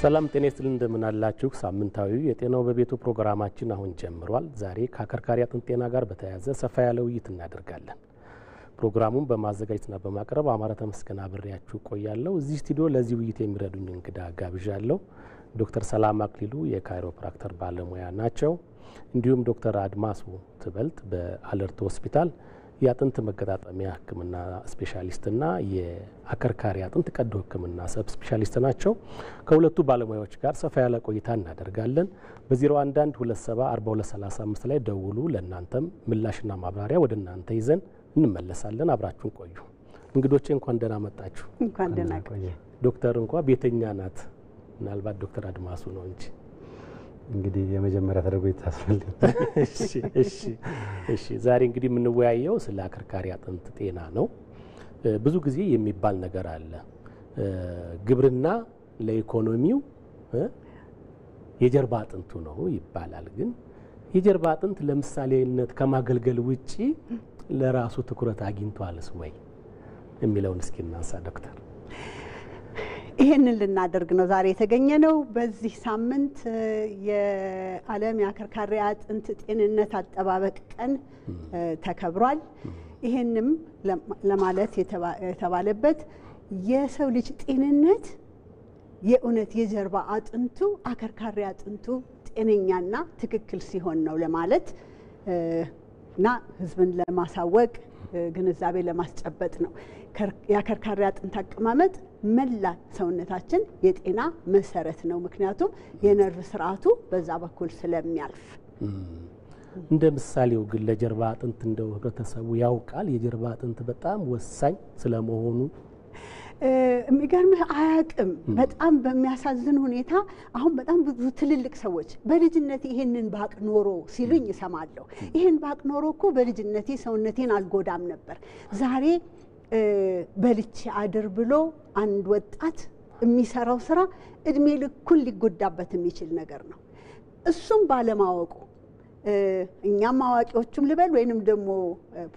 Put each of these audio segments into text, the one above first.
ሰላም ጤና ይስጥልን እንደምን አላችሁ ሳምንታዊ የጤናው በቤቱ ፕሮግራማችን አሁን ጀምሯል ዛሬ ከአከርካሪ አጥንት ጤና ጋር በተያያዘ ሰፋ ያለ ውይይት እናደርጋለን ፕሮግራሙን በማዘጋጀትና በማቅረብ አማራ ተመስገን አብሬያችሁ ቆያለሁ እዚህ ስቱዲዮ ለዚህ ውይይት የሚረዱኝ እንግዳ ጋብዣለሁ ዶክተር ሰላም አክሊሉ የካይሮፕራክተር ባለሙያ ናቸው እንዲሁም ዶክተር አድማሱ ትበልጥ በአለርት ሆስፒታል የአጥንት መገጣጠሚያ ህክምና ስፔሻሊስትና የአከርካሪ አጥንት ቀዶ ህክምና ሰብ ስፔሻሊስት ናቸው ከሁለቱ ባለሙያዎች ጋር ሰፋ ያለ ቆይታ እናደርጋለን በ0112744235 ላይ ደውሉ ለእናንተም ምላሽና ማብራሪያ ወደ እናንተ ይዘን እንመለሳለን አብራችሁን ቆዩ እንግዶቼ እንኳን ደህና መጣችሁ እንኳን ደህና ቆየ ዶክተር እንኳን ቤተኛ ናት ምናልባት ዶክተር አድማሱ ነው እንጂ እንግዲህ የመጀመሪያ ተደርጎ ይታሰብልኝ እሺ ዛሬ እንግዲህ የምንወያየው ስለ አከርካሪ አጥንት ጤና ነው ብዙ ጊዜ የሚባል ነገር አለ ግብርና ለኢኮኖሚው የጀርባ አጥንቱ ነው ይባላል ግን የጀርባ አጥንት ለምሳሌነት ከማገልገል ውጪ ለራሱ ትኩረት አግኝቷልስ ወይ የሚለውን እስኪ እናንሳ ዶክተር ይሄንን ልናደርግ ነው ዛሬ የተገኘነው በዚህ ሳምንት የዓለም የአከርካሪ አጥንት ጤንነት አጠባበቅ ቀን ተከብሯል ይሄንም ለማለት የተባለበት የሰው ልጅ ጤንነት የኡነት የጀርባ አጥንቱ አከርካሪ አጥንቱ ጤነኛና ትክክል ሲሆን ነው ለማለት እና ህዝብን ለማሳወቅ ግንዛቤ ለማስጨበጥ ነው ያከርካሪ አጥንት አቀማመጥ መላ ሰውነታችን የጤና መሰረት ነው ምክንያቱም የነርቭ ስርዓቱ በዛ በኩል ስለሚያልፍ እንደ ምሳሌው ግን ለጀርባ አጥንት እንደው ህብረተሰቡ ያውቃል የጀርባ አጥንት በጣም ወሳኝ ስለመሆኑ የሚገርምህ አያውቅም በጣም በሚያሳዝን ሁኔታ አሁን በጣም ብዙ ትልልቅ ሰዎች በልጅነቴ ይሄንን ባቅ ኖሮ ሲሉኝ ይሰማለሁ ይሄን ባቅ ኖሮ እኮ በልጅነቴ ሰውነቴን አልጎዳም ነበር ዛሬ በልቼ አድር ብሎ አንድ ወጣት የሚሰራው ስራ እድሜ ልኩን ሊጎዳበት የሚችል ነገር ነው እሱም ባለማወቁ እኛም አዋቂዎችም ልበል ወይንም ደግሞ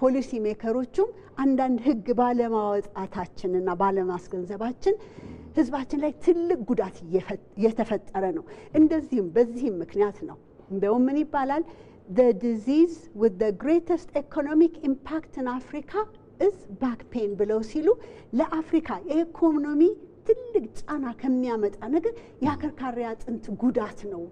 ፖሊሲ ሜከሮችም አንዳንድ ህግ ባለማወጣታችንና ባለማስገንዘባችን ህዝባችን ላይ ትልቅ ጉዳት እየተፈጠረ ነው እንደዚህም በዚህም ምክንያት ነው እንደውም ምን ይባላል the disease with the greatest economic impact in Africa is back pain ብለው ሲሉ ለአፍሪካ የኢኮኖሚ ትልቅ ጫና ከሚያመጣ ነገር ያከርካሪ አጥንት ጉዳት ነው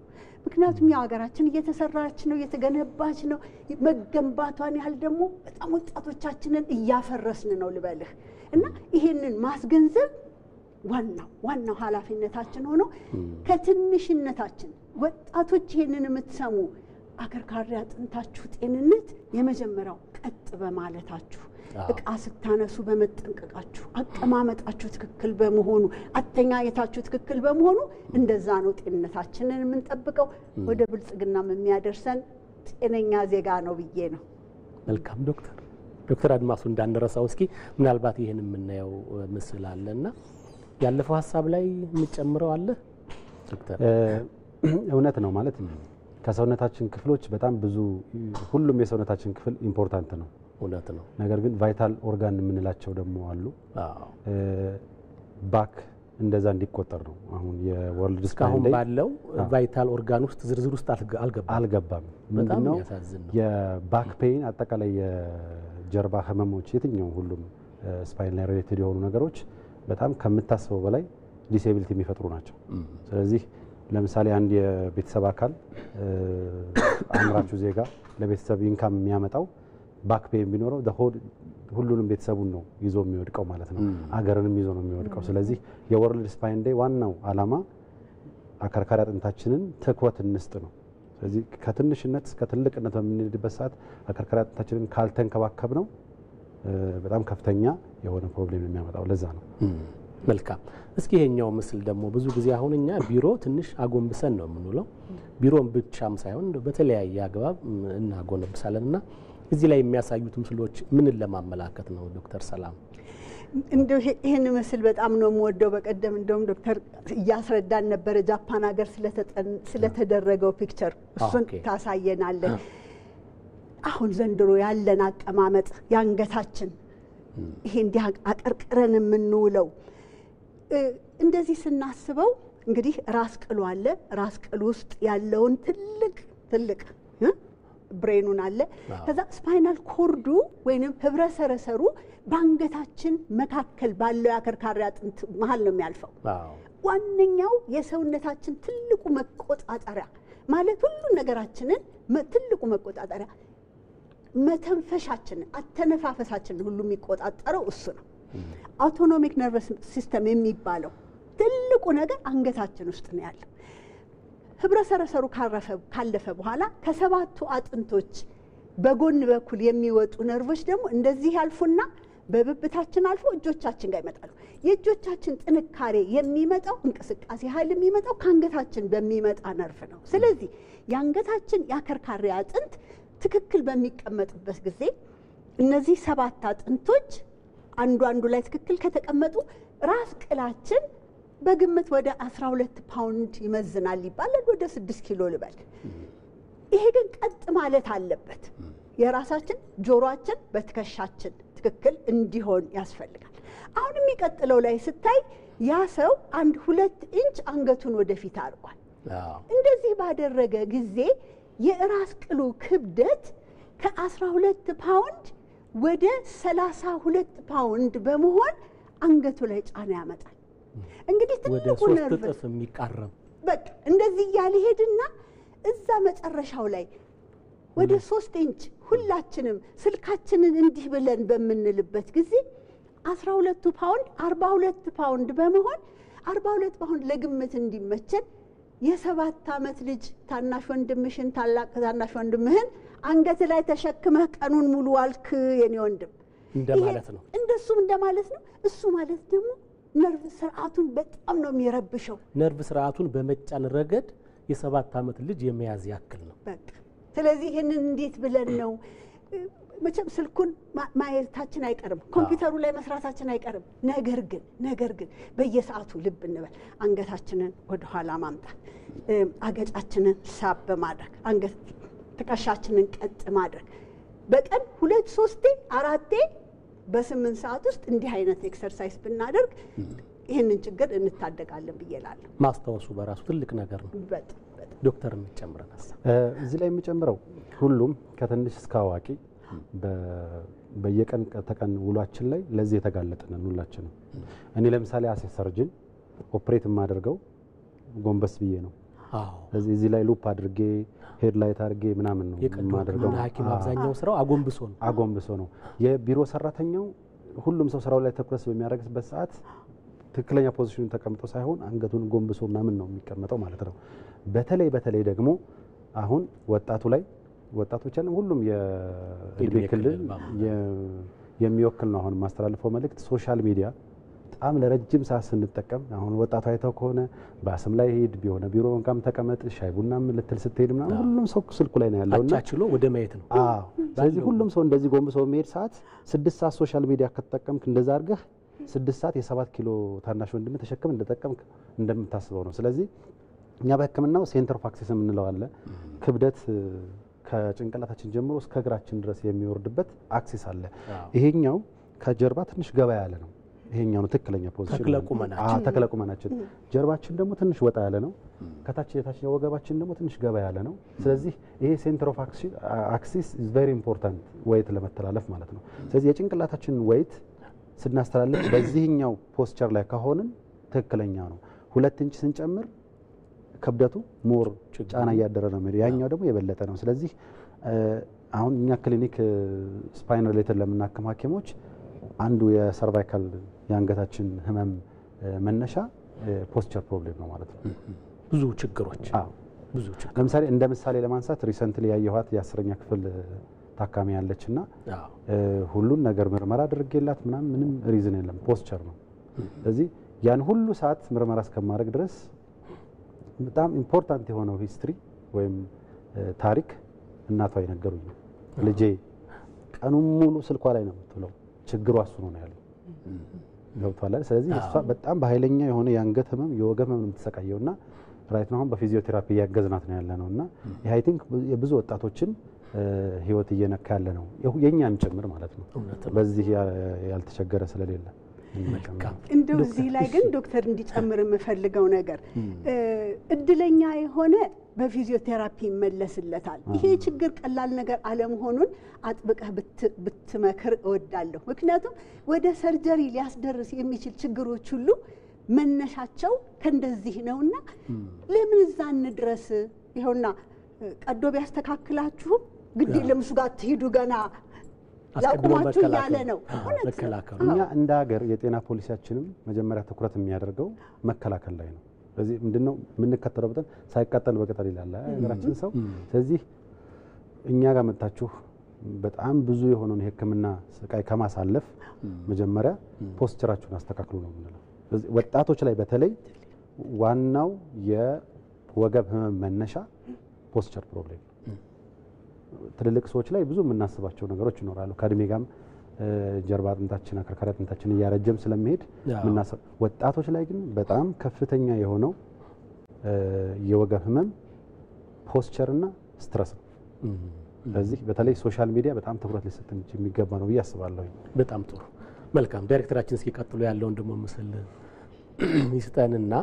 ምክንያቱም ያገራችን እየተሰራች ነው እየተገነባች ነው መገንባቷን ያህል ደግሞ በጣም ወጣቶቻችንን እያፈረስን ነው ልበልህ እና ይሄንን ማስገንዘብ ዋናው ኃላፊነታችን ሆኖ ከትንሽነታችን ወጣቶች ይሄንን የምትሰሙ አከርካሪ አጥንታችሁ ጤንነት የመጀመሪያው ቀጥ በማለታችሁ እቃ ስታነሱ በመጠንቀቃችሁ አቀማመጣችሁ ትክክል በመሆኑ አተኛየታችሁ ትክክል በመሆኑ እንደዛ ነው ጤንነታችንን የምንጠብቀው ወደ ብልጽግናም የሚያደርሰን ጤነኛ ዜጋ ነው ብዬ ነው መልካም ዶክተር አድማሱ እንዳንረሳው እስኪ ምናልባት ይሄን የምናየው ምስል አለና ያለፈው ሐሳብ ላይ እንጨምረው አለ ዶክተር እውነት ነው ማለት ከሰውነታችን ክፍሎች በጣም ብዙ ሁሉም የሰውነታችን ክፍል ኢምፖርታንት ነው እውነት ነው ነገር ግን ቫይታል ኦርጋን የምንላቸው ደግሞ አሉ ባክ እንደዛ እንዲቆጠር ነው አሁን የወርልድ ስካሁን ባለው ቫይታል ኦርጋን ውስጥ ዝርዝር ውስጥ አልገባም ምንድነው የባክ ፔን አጠቃላይ የጀርባ ህመሞች የትኛው ሁሉም ስፓይናል ሪሌትድ የሆኑ ነገሮች በጣም ከምታስበው በላይ ዲሴቢሊቲ የሚፈጥሩ ናቸው ስለዚህ ለምሳሌ አንድ የቤተሰብ አካል አምራቹ ዜጋ ለቤተሰብ ኢንካም የሚያመጣው ባክ ፔን ቢኖረው ሁሉንም ቤተሰቡን ነው ይዞ የሚወድቀው ማለት ነው አገርንም ይዞ ነው የሚወድቀው ስለዚህ የወርልድ ስፓይን ዴይ ዋናው አላማ አከርካሪ አጥንታችንን ትኩረት እንስጥ ነው ስለዚህ ከትንሽነት እስከ ትልቅነት በምንሄድበት ሰዓት አከርካሪ አጥንታችንን ካልተንከባከብ ነው በጣም ከፍተኛ የሆነ ፕሮብሌም የሚያመጣው ለዛ ነው መልካም እስኪ ይሄኛው ምስል ደግሞ ብዙ ጊዜ አሁንኛ ቢሮ ትንሽ አጎንብሰን ነው የምንውለው ቢሮን ብቻም ሳይሆን በተለያየ አግባብ እናጎነብሳለንና እዚህ ላይ የሚያሳዩት ምስሎች ምን ለማመላከት ነው ዶክተር ሰላም እንደው ይሄን ምስል በጣም ነው የምወደው በቀደም እንደውም ዶክተር እያስረዳን ነበር ጃፓን ሀገር ስለተደረገው ፒክቸር እሱን ታሳየናለ አሁን ዘንድሮ ያለን አቀማመጥ ያንገታችን ይሄ እንዲህ አቀርቅረን የምንውለው እንደዚህ ስናስበው እንግዲህ ራስ ቅሉ አለ። ራስ ቅሉ ውስጥ ያለውን ትልቅ ብሬኑን አለ። ከዛ ስፓይናል ኮርዱ ወይንም ህብረ ሰረሰሩ በአንገታችን መካከል ባለው የአከርካሪ አጥንት መሀል ነው የሚያልፈው። ዋነኛው የሰውነታችን ትልቁ መቆጣጠሪያ ማለት ሁሉ ነገራችንን ትልቁ መቆጣጠሪያ መተንፈሻችንን፣ አተነፋፈሳችንን ሁሉ የሚቆጣጠረው እሱ ነው። አውቶኖሚክ ነርቨስ ሲስተም የሚባለው ትልቁ ነገር አንገታችን ውስጥ ነው ያለው። ህብረ ሰረሰሩ ካለፈ በኋላ ከሰባቱ አጥንቶች በጎን በኩል የሚወጡ ነርቮች ደግሞ እንደዚህ ያልፉና በብብታችን አልፎ እጆቻችን ጋር ይመጣሉ። የእጆቻችን ጥንካሬ የሚመጣው እንቅስቃሴ ኃይል የሚመጣው ከአንገታችን በሚመጣ ነርቭ ነው። ስለዚህ የአንገታችን የአከርካሪ አጥንት ትክክል በሚቀመጥበት ጊዜ እነዚህ ሰባት አጥንቶች አንዱ ላይ ትክክል ከተቀመጡ ራስ ቅላችን በግምት ወደ 12 ፓውንድ ይመዝናል ይባላል። ወደ 6 ኪሎ ልበል። ይሄ ግን ቀጥ ማለት አለበት። የራሳችን ጆሮአችን በትከሻችን ትክክል እንዲሆን ያስፈልጋል። አሁን የሚቀጥለው ላይ ስታይ ያ ሰው 1-2 ኢንች አንገቱን ወደፊት አድርጓል። እንደዚህ ባደረገ ጊዜ የራስ ቅሉ ክብደት ከ12 ፓውንድ ወደ 32 ፓውንድ በመሆን አንገቱ ላይ ጫና ያመጣል። እንግዲህ ትልቁ ነርቭ ወደ 3 እጥፍ የሚቃረብ በቃ እንደዚህ እያለ ሄድና እዛ መጨረሻው ላይ ወደ 3 ኢንች ሁላችንም ስልካችንን እንዲህ ብለን በምንልበት ጊዜ 12 ፓውንድ 42 ፓውንድ በመሆን 42 ፓውንድ ለግምት እንዲመቸን የ7 ዓመት ልጅ ታናሽ ወንድምሽን ታናሽ ወንድምህን አንገት ላይ ተሸክመህ ቀኑን ሙሉ ዋልክ የኔ ወንድም እንደማለት ነው። እንደሱም እንደማለት ነው። እሱ ማለት ደግሞ ነርቭ ስርዓቱን በጣም ነው የሚረብሸው። ነርቭ ስርዓቱን በመጫን ረገድ የ7 ዓመት ልጅ የመያዝ ያክል ነው። በቃ ስለዚህ ይሄንን እንዴት ብለን ነው መቼም ስልኩን ማየታችን አይቀርም፣ ኮምፒውተሩ ላይ መስራታችን አይቀርም። ነገር ግን በየሰዓቱ ልብ እንበል። አንገታችንን ወደ ኋላ ማምጣት፣ አገጫችንን ሳብ በማድረግ አንገት ትከሻችንን ቀጥ ማድረግ በቀን 2-3 4 በ8 ሰዓት ውስጥ እንዲህ አይነት ኤክሰርሳይዝ ብናደርግ ይህንን ችግር እንታደጋለን ብዬ እላለሁ። ማስታወሱ በራሱ ትልቅ ነገር ነው። በጣም ዶክተር የሚጨምረን ሀሳብ እዚህ ላይ የሚጨምረው ሁሉም ከትንሽ እስከ አዋቂ በየቀን ተቀን ውሏችን ላይ ለዚህ የተጋለጥነን ሁላችንም። እኔ ለምሳሌ አሴ ሰርጅን ኦፕሬት የማደርገው ጎንበስ ብዬ ነው። እዚህ ላይ ሉፕ አድርጌ ሄድላይት አድርጌ ምናምን ነው የማደርገው። ሐኪም አብዛኛው ስራው አጎንብሶ ነው። የቢሮ ሰራተኛው ሁሉም ሰው ስራው ላይ ትኩረት በሚያደርግበት ሰዓት ትክክለኛ ፖዚሽኑን ተቀምጦ ሳይሆን አንገቱን ጎንብሶ ምናምን ነው የሚቀመጠው ማለት ነው። በተለይ ደግሞ አሁን ወጣቶች ሁሉም የእድሜ ክልል የሚወክል ነው። አሁን ማስተላልፈው መልእክት ሶሻል ሚዲያ በጣም ለረጅም ሰዓት ስንጠቀም አሁን ወጣቱ አይተው ከሆነ ባስም ላይ ሄድ ቢሆነ ቢሮ እንኳን ተቀመጥ ሻይ ቡናም ልትል ስትሄድ ምናምን ሁሉም ሰው ስልኩ ላይ ነው ያለውና አቻችሎ ወደ ማየት ነው። ስለዚህ ሁሉም ሰው እንደዚህ ጎንብሶ የሚሄድ ሰዓት 6 ሰዓት ሶሻል ሚዲያ ከተጠቀምክ እንደዛ አድርገህ 6 ሰዓት የ7 ኪሎ ታናሽ ወንድም ተሸክም እንደተጠቀምክ እንደምታስበው ነው። ስለዚህ እኛ በሕክምናው ሴንተር ኦፍ አክሴስ የምንለው አለ። ክብደት ከጭንቅላታችን ጀምሮ እስከ እግራችን ድረስ የሚወርድበት አክሴስ አለ። ይሄኛው ከጀርባ ትንሽ ገባ ያለ ነው። ይሄኛው ነው ትክክለኛ ፖዚሽን ተክለቁመናችን። ጀርባችን ደግሞ ትንሽ ወጣ ያለ ነው። ከታች የታችኛው ወገባችን ደግሞ ትንሽ ገባ ያለ ነው። ስለዚህ ይሄ ሴንተር ኦፍ አክሲስ ኢዝ ቬሪ ኢምፖርታንት ዌይት ለመተላለፍ ማለት ነው። ስለዚህ የጭንቅላታችን ዌይት ስናስተላልፍ በዚህኛው ፖስቸር ላይ ከሆንን ትክክለኛ ነው። 2 ኢንች ስንጨምር ክብደቱ ሞር ጫና እያደረ ነው የሚሄደው። ያኛው ደግሞ የበለጠ ነው። ስለዚህ አሁን እኛ ክሊኒክ ስፓይን ሪሌትድ ለምናክም ሐኪሞች አንዱ የሰርቫይካል የአንገታችን ህመም መነሻ ፖስቸር ፕሮብሌም ነው ማለት ነው። ብዙ ችግሮች ለምሳሌ እንደ ምሳሌ ለማንሳት ሪሰንትሊ ያየኋት የ10ኛ ክፍል ታካሚ ያለችና ሁሉን ነገር ምርመራ አድርጌላት ምንም ሪዝን የለም ፖስቸር ነው። ስለዚህ ያን ሁሉ ሰዓት ምርመራ እስከማድረግ ድረስ በጣም ኢምፖርታንት የሆነው ሂስትሪ ወይም ታሪክ እናቷ ይነገሩኝ ነው። ልጄ ቀኑን ሙሉ ስልኳ ላይ ነው የምትውለው፣ ችግሯ እሱ ነው ያለው። ገብቷል። ስለዚህ እሷ በጣም በኃይለኛ የሆነ የአንገት ህመም የወገብ ህመም የምትሰቃየውና ራይት ነው አሁን በፊዚዮቴራፒ እያገዝናት ነው ያለ ነውና ይሄ አይ ቲንክ የብዙ ወጣቶችን ህይወት እየነካ ያለ ነው፣ የኛም ጭምር ማለት ነው። በዚህ ያልተቸገረ ስለሌለ እንደው እዚህ ላይ ግን ዶክተር እንዲጨምር የምፈልገው ነገር እድለኛ የሆነ በፊዚዮቴራፒ ይመለስለታል። ይሄ ችግር ቀላል ነገር አለመሆኑን አጥብቀህ ብትመክር እወዳለሁ። ምክንያቱም ወደ ሰርጀሪ ሊያስደርስ የሚችል ችግሮች ሁሉ መነሻቸው ከእንደዚህ ነውና ለምን እዛ እንድረስ? ይኸውና ቀዶ ቢያስተካክላችሁም ግድ የለም እሱ ጋር ትሄዱ ገና ያቁማችሁ ያለ ነው። እኛ እንደ ሀገር የጤና ፖሊሲያችንም መጀመሪያ ትኩረት የሚያደርገው መከላከል ላይ ነው። ስለዚህ ምንድነው የምንከተለው በጣም ሳይቃጠል በቅጠል ይላል ሀገራችን ሰው። ስለዚህ እኛ ጋር መጣችሁ በጣም ብዙ የሆነውን የሕክምና ስቃይ ከማሳለፍ መጀመሪያ ፖስቸራችሁን አስተካክሉ ነው የምንለው። ስለዚህ ወጣቶች ላይ በተለይ ዋናው የወገብ ህመም መነሻ ፖስቸር ፕሮብሌም። ትልልቅ ሰዎች ላይ ብዙ የምናስባቸው ነገሮች ይኖራሉ። ከእድሜ ጋርም ጀርባ አጥንታችን አከርካሪ አጥንታችን እያረጀም ስለሚሄድ ወጣቶች ላይ ግን በጣም ከፍተኛ የሆነው የወገብ ህመም ፖስቸርና ስትረስ ነው። ስለዚህ በተለይ ሶሻል ሚዲያ በጣም ትኩረት ሊሰጥ የሚገባ ነው ብዬ አስባለሁ። በጣም ጥሩ መልካም። ዳይሬክተራችን እስኪ ቀጥሎ ያለውን ደግሞ ምስል ይስጠንና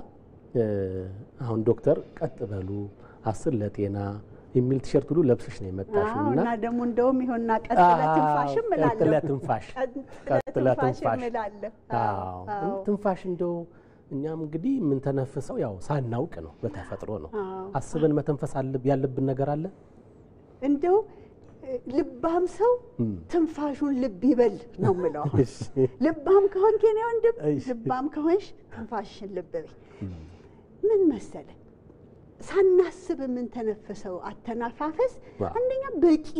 አሁን ዶክተር ቀጥ በሉ 10 ለጤና የሚል ቲሸርት ሁሉ ለብሰሽ ነው የመጣሽውና እና ደግሞ እንደውም ይሆንና ቀጥለ ትንፋሽም እላለሁ። ቀጥለ ትንፋሽ ትንፋሽ እንደው እኛም እንግዲህ ምን ተነፍሰው ያው ሳናውቅ ነው በተፈጥሮ ነው። አስበን መተንፈስ ያለብን ነገር አለ። እንደው ልባም ሰው ትንፋሹን ልብ ይበል ነው የምለው። ልባም ከሆንክ የኔ ወንድም ልባም ከሆንሽ ትንፋሽን ልብ በይ። ምን መሰለ ሳናስብ ምን ተነፈሰው አተናፋፈስ አንደኛ በቂ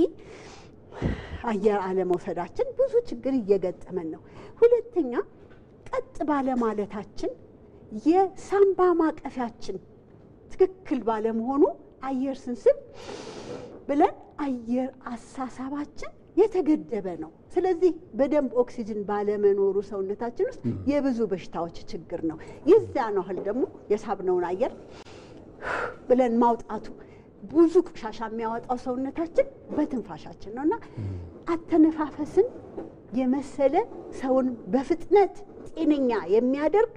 አየር አለመውሰዳችን ብዙ ችግር እየገጠመን ነው። ሁለተኛ ቀጥ ባለ ማለታችን የሳምባ ማቀፊያችን ትክክል ባለመሆኑ አየር ስንስብ ብለን አየር አሳሳባችን የተገደበ ነው። ስለዚህ በደንብ ኦክሲጅን ባለመኖሩ ሰውነታችን ውስጥ የብዙ በሽታዎች ችግር ነው። የዚያ ነው ደግሞ የሳብነውን አየር ብለን ማውጣቱ ብዙ ቆሻሻ የሚያወጣው ሰውነታችን በትንፋሻችን ነውና አተነፋፈስን የመሰለ ሰውን በፍጥነት ጤነኛ የሚያደርግ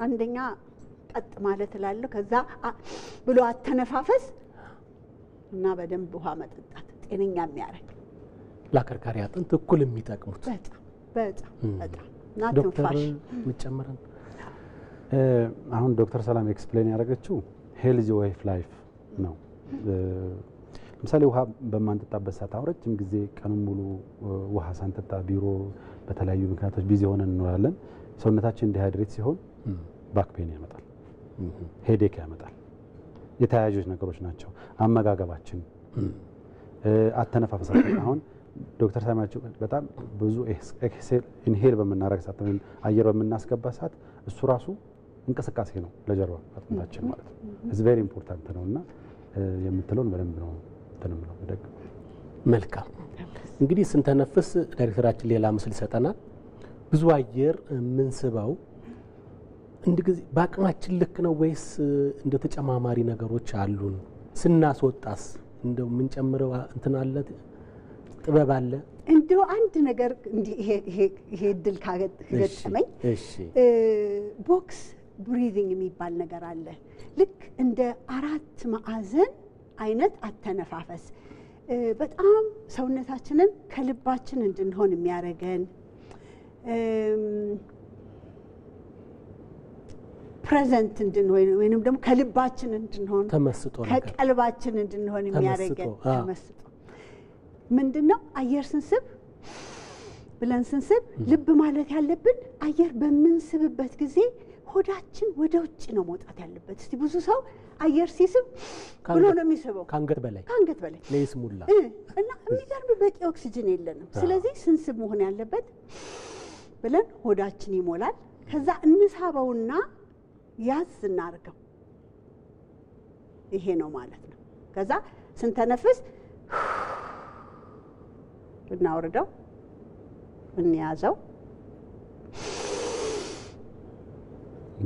አንደኛ ቀጥ ማለት እላለሁ። ከዛ ብሎ አተነፋፈስ እና በደንብ ውሃ መጠጣት ጤነኛ የሚያደርግ ለአከርካሪ አጥንት እኩል የሚጠቅሙት በጣም እና ዶክተር ምጨመረን አሁን ዶክተር ሰላም ኤክስፕሌን ያደረገችው ሄልዚ ዌይ ኦፍ ላይፍ ነው። ለምሳሌ ውሃ በማንጠጣበት ሰዓት ረጅም ጊዜ ቀኑን ሙሉ ውሃ ሳንጠጣ ቢሮ በተለያዩ ምክንያቶች ቢዚ ሆነን እንኖራለን። ሰውነታችን ዲሃይድሬት ሲሆን ባክ ፔን ያመጣል፣ ሄዴክ ያመጣል። የተያያዥ ነገሮች ናቸው። አመጋገባችን፣ አተነፋፈሳችን አሁን ዶክተር ሰላማቸው በጣም ብዙ ኢንሄል በመናረግ ሰዓት አየር በመናስገባ ሰዓት እሱ ራሱ እንቅስቃሴ ነው ለጀርባ አጥንታችን ማለት ነው። ኢዝ ቬሪ ኢምፖርታንት ነውና የምትለውን በደንብ ነው ተነምለው ደግ መልካም። እንግዲህ ስንተነፍስ ዳይሬክተራችን ሌላ ምስል ይሰጠናል። ብዙ አየር ምንስባው እንደዚህ በአቅማችን ልክ ነው ወይስ እንደ ተጨማማሪ ነገሮች አሉን? ስናስወጣስ እንደው ምን ጨምረው እንትን አለ ጥበብ አለ? እንደው አንድ ነገር እንዲህ ይሄ ድል ካገጠመኝ ቦክስ ብሪዚንግ የሚባል ነገር አለ። ልክ እንደ 4 ማዕዘን አይነት አተነፋፈስ በጣም ሰውነታችንን ከልባችን እንድንሆን የሚያደርገን ፕሬዘንት እንድንሆን ወይንም ደግሞ ከልባችን እንድንሆን ከቀልባችን እንድንሆን የሚያደርገን ተመስጦ ምንድነው? አየር ስንስብ ብለን ስንስብ ልብ ማለት ያለብን አየር በምንስብበት ጊዜ ሆዳችን ወደ ውጭ ነው መውጣት ያለበት። እስቲ ብዙ ሰው አየር ሲስብ ብሎ ነው የሚስበው ከአንገት በላይ ለይስሙላ እና የሚገርም በቂ ኦክሲጅን የለንም። ስለዚህ ስንስብ መሆን ያለበት ብለን ሆዳችን ይሞላል። ከዛ እንሳበውና ያዝ እናርገው። ይሄ ነው ማለት ነው። ከዛ ስንተነፍስ እናወርደው፣ እንያዘው።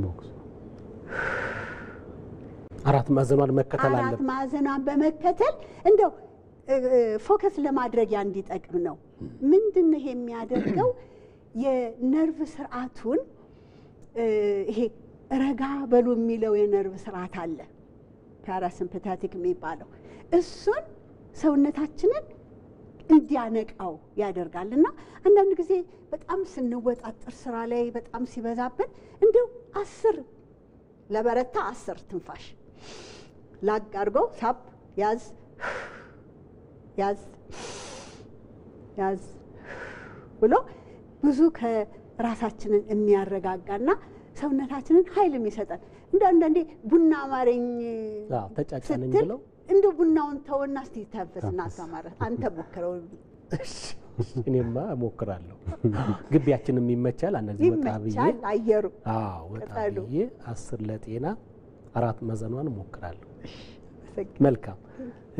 ቦክስ 4 ማዕዘኗን መከተል አለ። 4 ማዕዘኗን በመከተል እንደው ፎከስ ለማድረግ እንዲጠቅም ነው። ምንድነው ይሄ የሚያደርገው? የነርቭ ስርዓቱን ይሄ ረጋ በሉ የሚለው የነርቭ ስርዓት አለ ፓራሲምፓቲክ የሚባለው እሱን ሰውነታችንን እንዲያነቃው ያደርጋልና አንዳንድ ጊዜ በጣም ስንወጣጠር ስራ ላይ በጣም ሲበዛብን እንደው 10 ለበረታ 10 ትንፋሽ ላግ አድርገው ሳብ ያዝ ያዝ ያዝ ብሎ ብዙ ከራሳችንን የሚያረጋጋና ሰውነታችንን ኃይል የሚሰጠን እንደ አንዳንዴ ቡና አማረኝ ተጫጫነኝ ብለው እንደ ቡናውን ተወና እስቲ ተንፈስና አሳማረ አንተ ሞክረው። እኔማ እሞክራለሁ። ግቢያችንም ይመቻል። አንደዚህ ወጣ ብዬ ይመቻል አየሩ። ወጣ ብዬ 10 ለጤና 4 መዘኗን እሞክራለሁ። መልካም።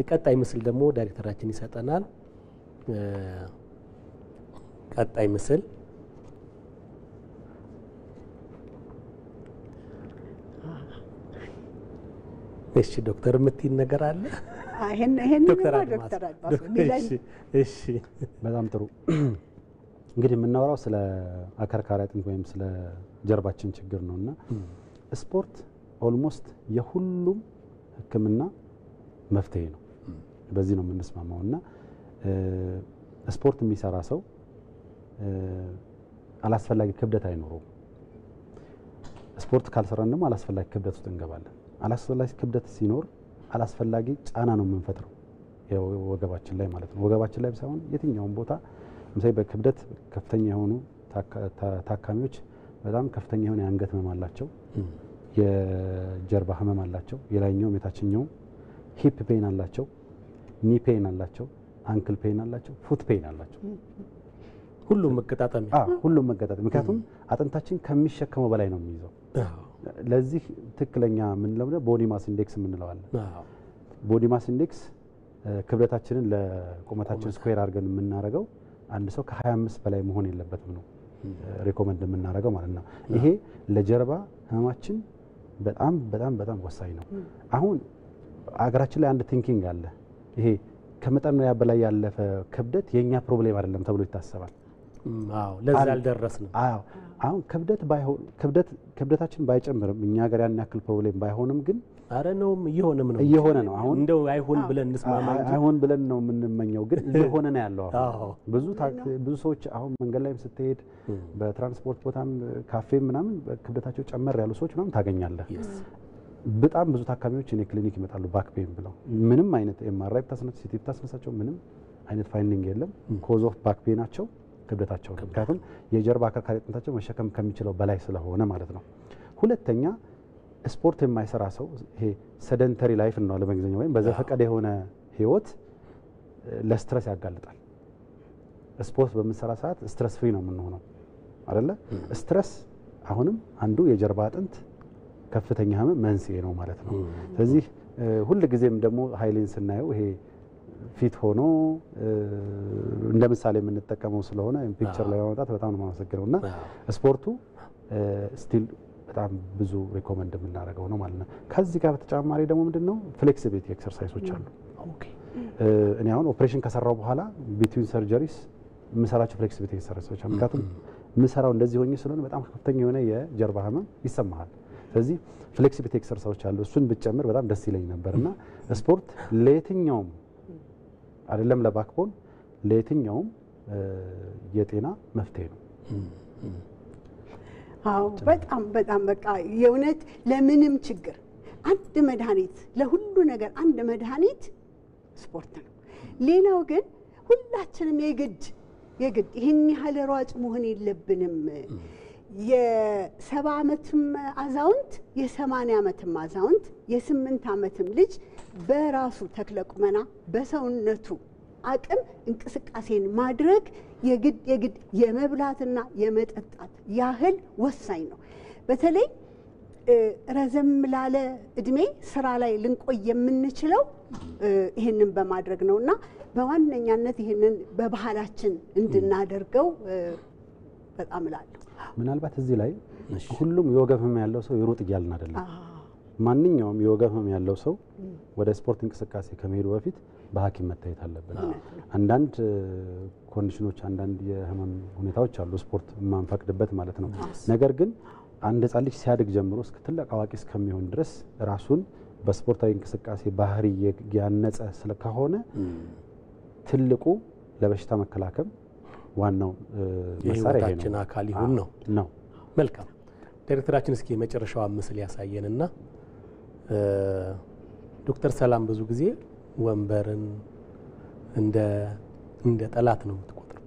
ቀጣይ ምስል ደግሞ ዳይሬክተራችን ይሰጠናል። ቀጣይ ምስል እሺ ዶክተር የምትይን ነገር አለ? ይሄን ዶክተር አድማሱ እሺ በጣም ጥሩ። እንግዲህ የምናወራው ስለ አከርካሪ አጥንት ወይም ስለ ጀርባችን ችግር ነውና ስፖርት ኦልሞስት የሁሉም ሕክምና መፍትሄ ነው። በዚህ ነው የምንስማማውና ስፖርት የሚሰራ ሰው አላስፈላጊ ክብደት አይኖረውም። ስፖርት ካልሰራን ደግሞ አላስፈላጊ ክብደት ውስጥ እንገባለን። አላስፈላጊ ክብደት ሲኖር አላስፈላጊ ጫና ነው የምንፈጥረው ወገባችን ላይ ማለት ነው። ወገባችን ላይ ሳይሆን የትኛውም ቦታ ለምሳሌ በክብደት ከፍተኛ የሆኑ ታካሚዎች በጣም ከፍተኛ የሆነ የአንገት ህመም አላቸው፣ የጀርባ ህመም አላቸው፣ የላይኛውም የታችኛውም ሂፕ ፔን አላቸው፣ ኒ ፔን አላቸው፣ አንክል ፔን አላቸው፣ ፉት ፔን አላቸው። ሁሉም መገጣጠሚያ ሁሉም መገጣጠሚያ ምክንያቱም አጥንታችን ከሚሸከመው በላይ ነው የሚይዘው። ለዚህ ትክክለኛ የምንለው ቦዲ ማስ ኢንዴክስ የምንለው አለ። ቦዲ ማስ ኢንዴክስ ክብደታችንን ለቁመታችን ስኩዌር አድርገን የምናደርገው አንድ ሰው ከ25 በላይ መሆን የለበትም ነው ሪኮመንድ የምናደርገው ማለት ነው። ይሄ ለጀርባ ህመማችን በጣም በጣም በጣም ወሳኝ ነው። አሁን አገራችን ላይ አንድ ቲንኪንግ አለ። ይሄ ከመጠን ነው በላይ ያለፈ ክብደት የኛ ፕሮብሌም አይደለም ተብሎ ይታሰባል። ለዛ አልደረስንም። አሁን ክብደታችን ባይጨምርም እኛ ሀገር ያን ያክል ፕሮብሌም ባይሆንም ግን አረ ነው እየሆነ ነው። አሁን እንደው አይሆን ብለን እንስማማ እንጂ አይሆን ብለን ነው የምንመኘው፣ ግን እየሆነ ነው ያለው። ብዙ ሰዎች አሁን መንገድ ላይም ስትሄድ በትራንስፖርት ቦታም ካፌም ምናምን ክብደታቸው ጨመር ያሉ ሰዎች ምናምን ታገኛለህ። በጣም ብዙ ታካሚዎች እኔ ክሊኒክ ይመጣሉ ባክ ፔን ብለው ምንም አይነት ኤምአርአይ ብታስነሳቸው ሲቲ ብታስነሳቸው ምንም አይነት ፋይንዲንግ የለም። ኮዝ ኦፍ ባክ ፔናቸው ክብደታቸው ነው። ምክንያቱም የጀርባ አከርካሪ አጥንታቸው መሸከም ከሚችለው በላይ ስለሆነ ማለት ነው። ሁለተኛ ስፖርት የማይሰራ ሰው ይሄ ሰደንተሪ ላይፍ ነው ለመግዘኛ ወይም በዘፈቀደ የሆነ ህይወት ለስትረስ ያጋልጣል። ስፖርት በምንሰራ ሰዓት ስትረስ ፍሪ ነው የምንሆነው አይደለ? ስትረስ አሁንም አንዱ የጀርባ አጥንት ከፍተኛ ህመም መንስኤ ነው ማለት ነው። ስለዚህ ሁሉ ጊዜም ደግሞ ኃይሌን ስናየው ይሄ ፊት ሆኖ እንደ ምሳሌ የምንጠቀመው ስለሆነ ፒክቸር ላይ ማውጣት በጣም ነው የማመሰግነውና ስፖርቱ ስቲል በጣም ብዙ ሪኮመንድ የምናደርገው ነው ማለት ነው። ከዚህ ጋር በተጨማሪ ደግሞ ምንድነው ፍሌክሲቢሊቲ ኤክሰርሳይሶች አሉ። እኔ አሁን ኦፕሬሽን ከሰራው በኋላ ቢትዊን ሰርጀሪስ የምሰራቸው ፍሌክሲቢሊቲ ኤክሰርሳይሶች አሉ። ምክንያቱም የምሰራው እንደዚህ ሆኜ ስለሆነ በጣም ከፍተኛ የሆነ የጀርባ ህመም ይሰማሃል። ስለዚህ ፍሌክሲቢሊቲ ኤክሰርሳይሶች አሉ። እሱን ብትጨምር በጣም ደስ ይለኝ ነበርና ስፖርት ለየትኛውም አይደለም ለባክቦን ለየትኛውም የጤና መፍትሄ ነው። አዎ በጣም በጣም በቃ የእውነት ለምንም ችግር አንድ መድኃኒት ለሁሉ ነገር አንድ መድኃኒት ስፖርት ነው። ሌላው ግን ሁላችንም የግድ ይህን ያህል ሯጭ መሆን የለብንም። የ70 ዓመትም አዛውንት የ80 ዓመትም አዛውንት የ8 ዓመትም ልጅ በራሱ ተክለቁመና በሰውነቱ አቅም እንቅስቃሴን ማድረግ የግድ የመብላትና የመጠጣት ያህል ወሳኝ ነው። በተለይ ረዘም ላለ እድሜ ስራ ላይ ልንቆይ የምንችለው ይህንን በማድረግ ነውና በዋነኛነት ይህንን በባህላችን እንድናደርገው በጣም እላለሁ። ምናልባት እዚህ ላይ ሁሉም የወገብ ህመም ያለው ሰው ይሩጥ እያልን አይደለም። ማንኛውም የወገብ ህመም ያለው ሰው ወደ ስፖርት እንቅስቃሴ ከመሄዱ በፊት በሐኪም መታየት አለበት። አንዳንድ ኮንዲሽኖች አንዳንድ የህመም ሁኔታዎች አሉ ስፖርት የማንፈቅድበት ማለት ነው። ነገር ግን አንድ ህጻን ልጅ ሲያድግ ጀምሮ እስከ ትልቅ አዋቂ እስከሚሆን ድረስ ራሱን በስፖርታዊ እንቅስቃሴ ባህሪ ያነጸ ስለሆነ ትልቁ ለበሽታ መከላከል ዋናው መሳሪያ ይሄ ነው አካል ይሁን ነው። መልካም ዳይሬክተራችን እስኪ የመጨረሻው ምስል ያሳየንና ዶክተር ሰላም ብዙ ጊዜ ወንበርን እንደ ጠላት ነው የምትቆጥረው።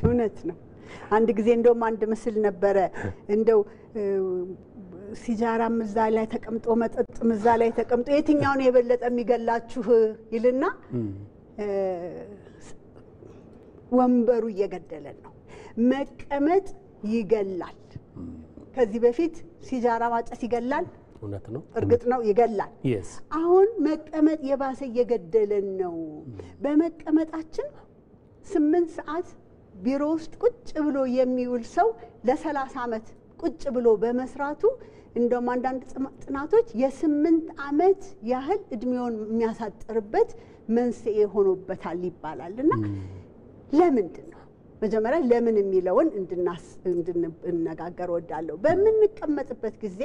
እውነት ነው። አንድ ጊዜ እንደውም አንድ ምስል ነበረ እንደው ሲጃራም እዛ ላይ ተቀምጦ መጠጥም እዛ ላይ ተቀምጦ የትኛውን የበለጠ የሚገላችሁ ይልና ወንበሩ እየገደለን ነው። መቀመጥ ይገላል። ከዚህ በፊት ሲጃራ ማጨስ ይገላል። እውነት ነው። እርግጥ ነው ይገላል። አሁን መቀመጥ የባሰ እየገደለን ነው። በመቀመጣችን 8 ሰዓት ቢሮ ውስጥ ቁጭ ብሎ የሚውል ሰው ለ30 ዓመት ቁጭ ብሎ በመስራቱ እንደውም አንዳንድ ጥናቶች የ8 ዓመት ያህል እድሜውን የሚያሳጥርበት መንስኤ ሆኖበታል ይባላልና ለምንድን ነው መጀመሪያ ለምን የሚለውን እንድንነጋገር ወዳለሁ። በምንቀመጥበት ጊዜ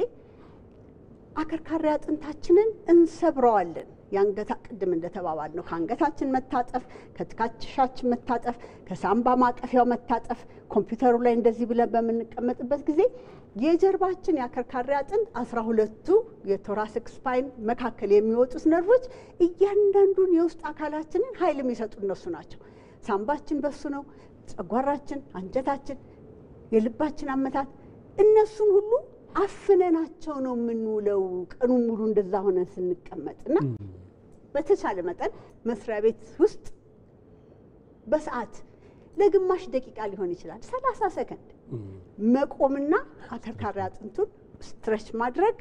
አከርካሪ አጥንታችንን እንሰብረዋለን። ያንገታ ቅድም እንደተባባል ነው ከአንገታችን መታጠፍ፣ ከትከሻችን መታጠፍ፣ ከሳምባ ማቀፊያው መታጠፍ፣ ኮምፒውተሩ ላይ እንደዚህ ብለን በምንቀመጥበት ጊዜ የጀርባችን የአከርካሪ አጥንት 12ቱ የቶራሲክ ስፓይን መካከል የሚወጡት ነርቮች እያንዳንዱን የውስጥ አካላችንን ኃይል የሚሰጡ እነሱ ናቸው። ሳምባችን በሱ ነው፣ ጨጓራችን፣ አንጀታችን፣ የልባችን አመታት እነሱን ሁሉ አፍነናቸው ነው የምንውለው ቀኑን ሙሉ እንደዛ ሆነን ስንቀመጥና በተቻለ መጠን መስሪያ ቤት ውስጥ በሰዓት ለግማሽ ደቂቃ ሊሆን ይችላል 30 ሰከንድ መቆምና አከርካሪ አጥንቱን ስትሬች ማድረግ።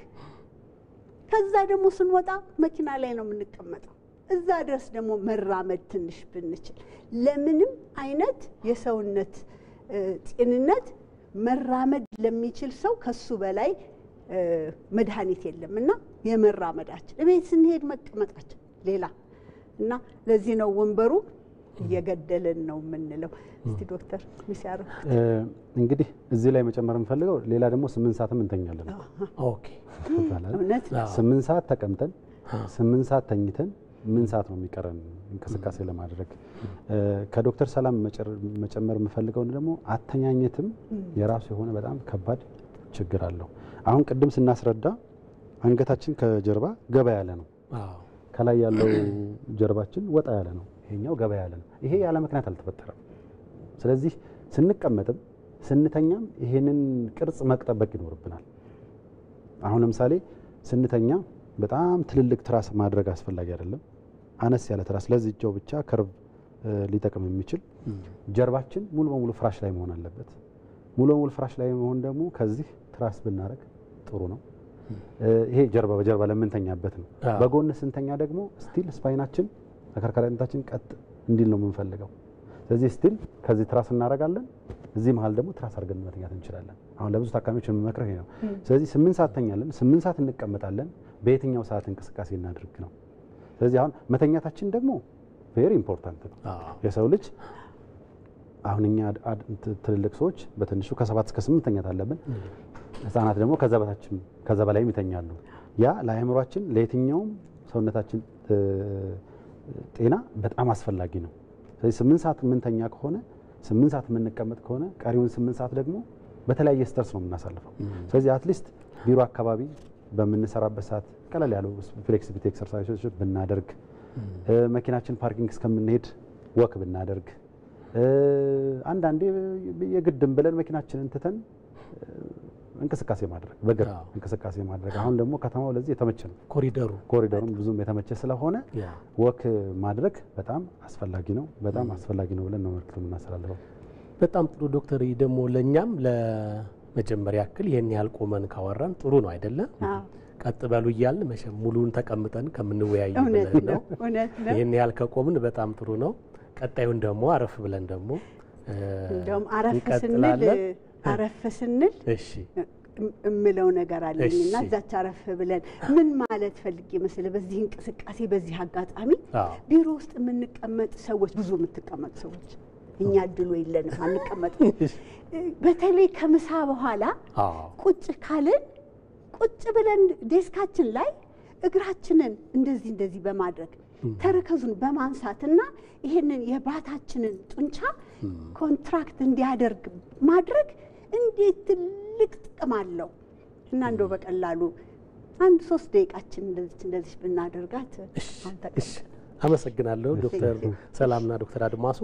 ከዛ ደግሞ ስንወጣ መኪና ላይ ነው የምንቀመጠው። እዛ ድረስ ደግሞ መራመድ ትንሽ ብንችል ለምንም አይነት የሰውነት ጤንነት መራመድ ለሚችል ሰው ከሱ በላይ መድኃኒት የለምና የመራመዳችን እቤት ስንሄድ መቀመጣችን ሌላ እና ለዚህ ነው ወንበሩ እየገደለን ነው የምንለው። እስቲ ዶክተር ሚሲያር እንግዲህ እዚህ ላይ መጨመር የምፈልገው ሌላ ደግሞ 8 ሰዓት እንተኛለን። ኦኬ 8 ሰዓት ተቀምጠን 8 ሰዓት ተኝተን ምን ሰዓት ነው የሚቀረን እንቅስቃሴ ለማድረግ? ከዶክተር ሰላም መጨመር የምፈልገው ደግሞ አተኛኘትም የራሱ የሆነ በጣም ከባድ ችግር አለው። አሁን ቅድም ስናስረዳ አንገታችን ከጀርባ ገባ ያለ ነው። ከላይ ያለው ጀርባችን ወጣ ያለ ነው። ይሄኛው ገባ ያለ ነው። ይሄ ያለ ምክንያት አልተፈጠረም። ስለዚህ ስንቀመጥም ስንተኛም ይሄንን ቅርጽ መጠበቅ ይኖርብናል። አሁን ለምሳሌ ስንተኛ በጣም ትልልቅ ትራስ ማድረግ አስፈላጊ አይደለም። አነስ ያለ ትራስ ለዚህኛው ብቻ ከርቭ ሊጠቅም የሚችል ጀርባችን ሙሉ በሙሉ ፍራሽ ላይ መሆን አለበት። ሙሉ በሙሉ ፍራሽ ላይ መሆን ደግሞ ከዚህ ትራስ ብናረግ ጥሩ ነው። ይሄ በጀርባ ለምንተኛበት ነው። በጎን ስንተኛ ደግሞ ስቲል ስፓይናችን አከርካሪ አጥንታችን ቀጥ እንዲል ነው የምንፈልገው። ስለዚህ ስቲል ከዚህ ትራስ እናረጋለን። እዚህ መሃል ደግሞ ትራስ አድርገን መተኛት እንችላለን። አሁን ለብዙ ታካሚዎች የምመክረው ይሄ ነው። ስለዚህ 8 ሰዓት ተኛለን፣ 8 ሰዓት እንቀመጣለን። በየትኛው ሰዓት እንቅስቃሴ እናድርግ ነው። ስለዚህ አሁን መተኛታችን ደግሞ ቬሪ ኢምፖርታንት ነው። የሰው ልጅ አሁን እኛ ትልልቅ ሰዎች በትንሹ ከ7 እስከ 8 ተኛት አለብን። ህፃናት ደግሞ ከዛ በታችም ከዛ በላይም ይተኛሉ። ያ ለአእምሯችን ለየትኛውም ሰውነታችን ጤና በጣም አስፈላጊ ነው። ስለዚህ 8 ሰዓት የምንተኛ ከሆነ 8 ሰዓት የምንቀመጥ ከሆነ ቀሪውን 8 ሰዓት ደግሞ በተለያየ ስትረስ ነው የምናሳልፈው። ስለዚህ አትሊስት ቢሮ አካባቢ በምንሰራበት ሰዓት ቀለል ያሉ ፍሌክሲቢሊቲ ኤክሰርሳይሶች ብናደርግ፣ መኪናችን ፓርኪንግ እስከምንሄድ ወክ ብናደርግ፣ አንዳንዴ የግድም ብለን መኪናችንን ትተን እንቅስቃሴ ማድረግ በእግር እንቅስቃሴ ማድረግ። አሁን ደግሞ ከተማው ለዚህ የተመቸ ነው። ኮሪደሩም ብዙም የተመቸ ስለሆነ ወክ ማድረግ በጣም አስፈላጊ ነው። በጣም አስፈላጊ ነው ብለን ነው መልዕክት የምናስተላልፈው። በጣም ጥሩ ዶክተር። ደግሞ ለኛም ለመጀመሪያ ያክል ይሄን ያህል ቆመን ካወራን ጥሩ ነው አይደለም? ቀጥ በሉ እያልን መቼም ሙሉን ተቀምጠን ከምንወያይ ብለን ነው። ይሄን ያህል ከቆምን በጣም ጥሩ ነው። ቀጣዩን ደግሞ አረፍ ብለን ደግሞ እንደውም አረፍ ስንል እሺ እምለው ነገር አለኝና እዛች አረፍ ብለን ምን ማለት ፈልጌ መስለ በዚህ እንቅስቃሴ በዚህ አጋጣሚ ቢሮ ውስጥ የምንቀመጥ ሰዎች ብዙ የምትቀመጥ ሰዎች እኛ ድሉ የለንም አንቀመጥ በተለይ ከምሳ በኋላ ቁጭ ካልን ቁጭ ብለን ዴስካችን ላይ እግራችንን እንደዚህ በማድረግ ተረከዙን በማንሳትና ይሄንን የባታችንን ጡንቻ ኮንትራክት እንዲያደርግ ማድረግ እንዴት ትልቅ ጥቅም አለው እና እንደው በቀላሉ አንድ 3 ደቂቃችን እንደዚህ ብናደርጋት አመሰግናለሁ ዶክተር ሰላምና ዶክተር አድማሱ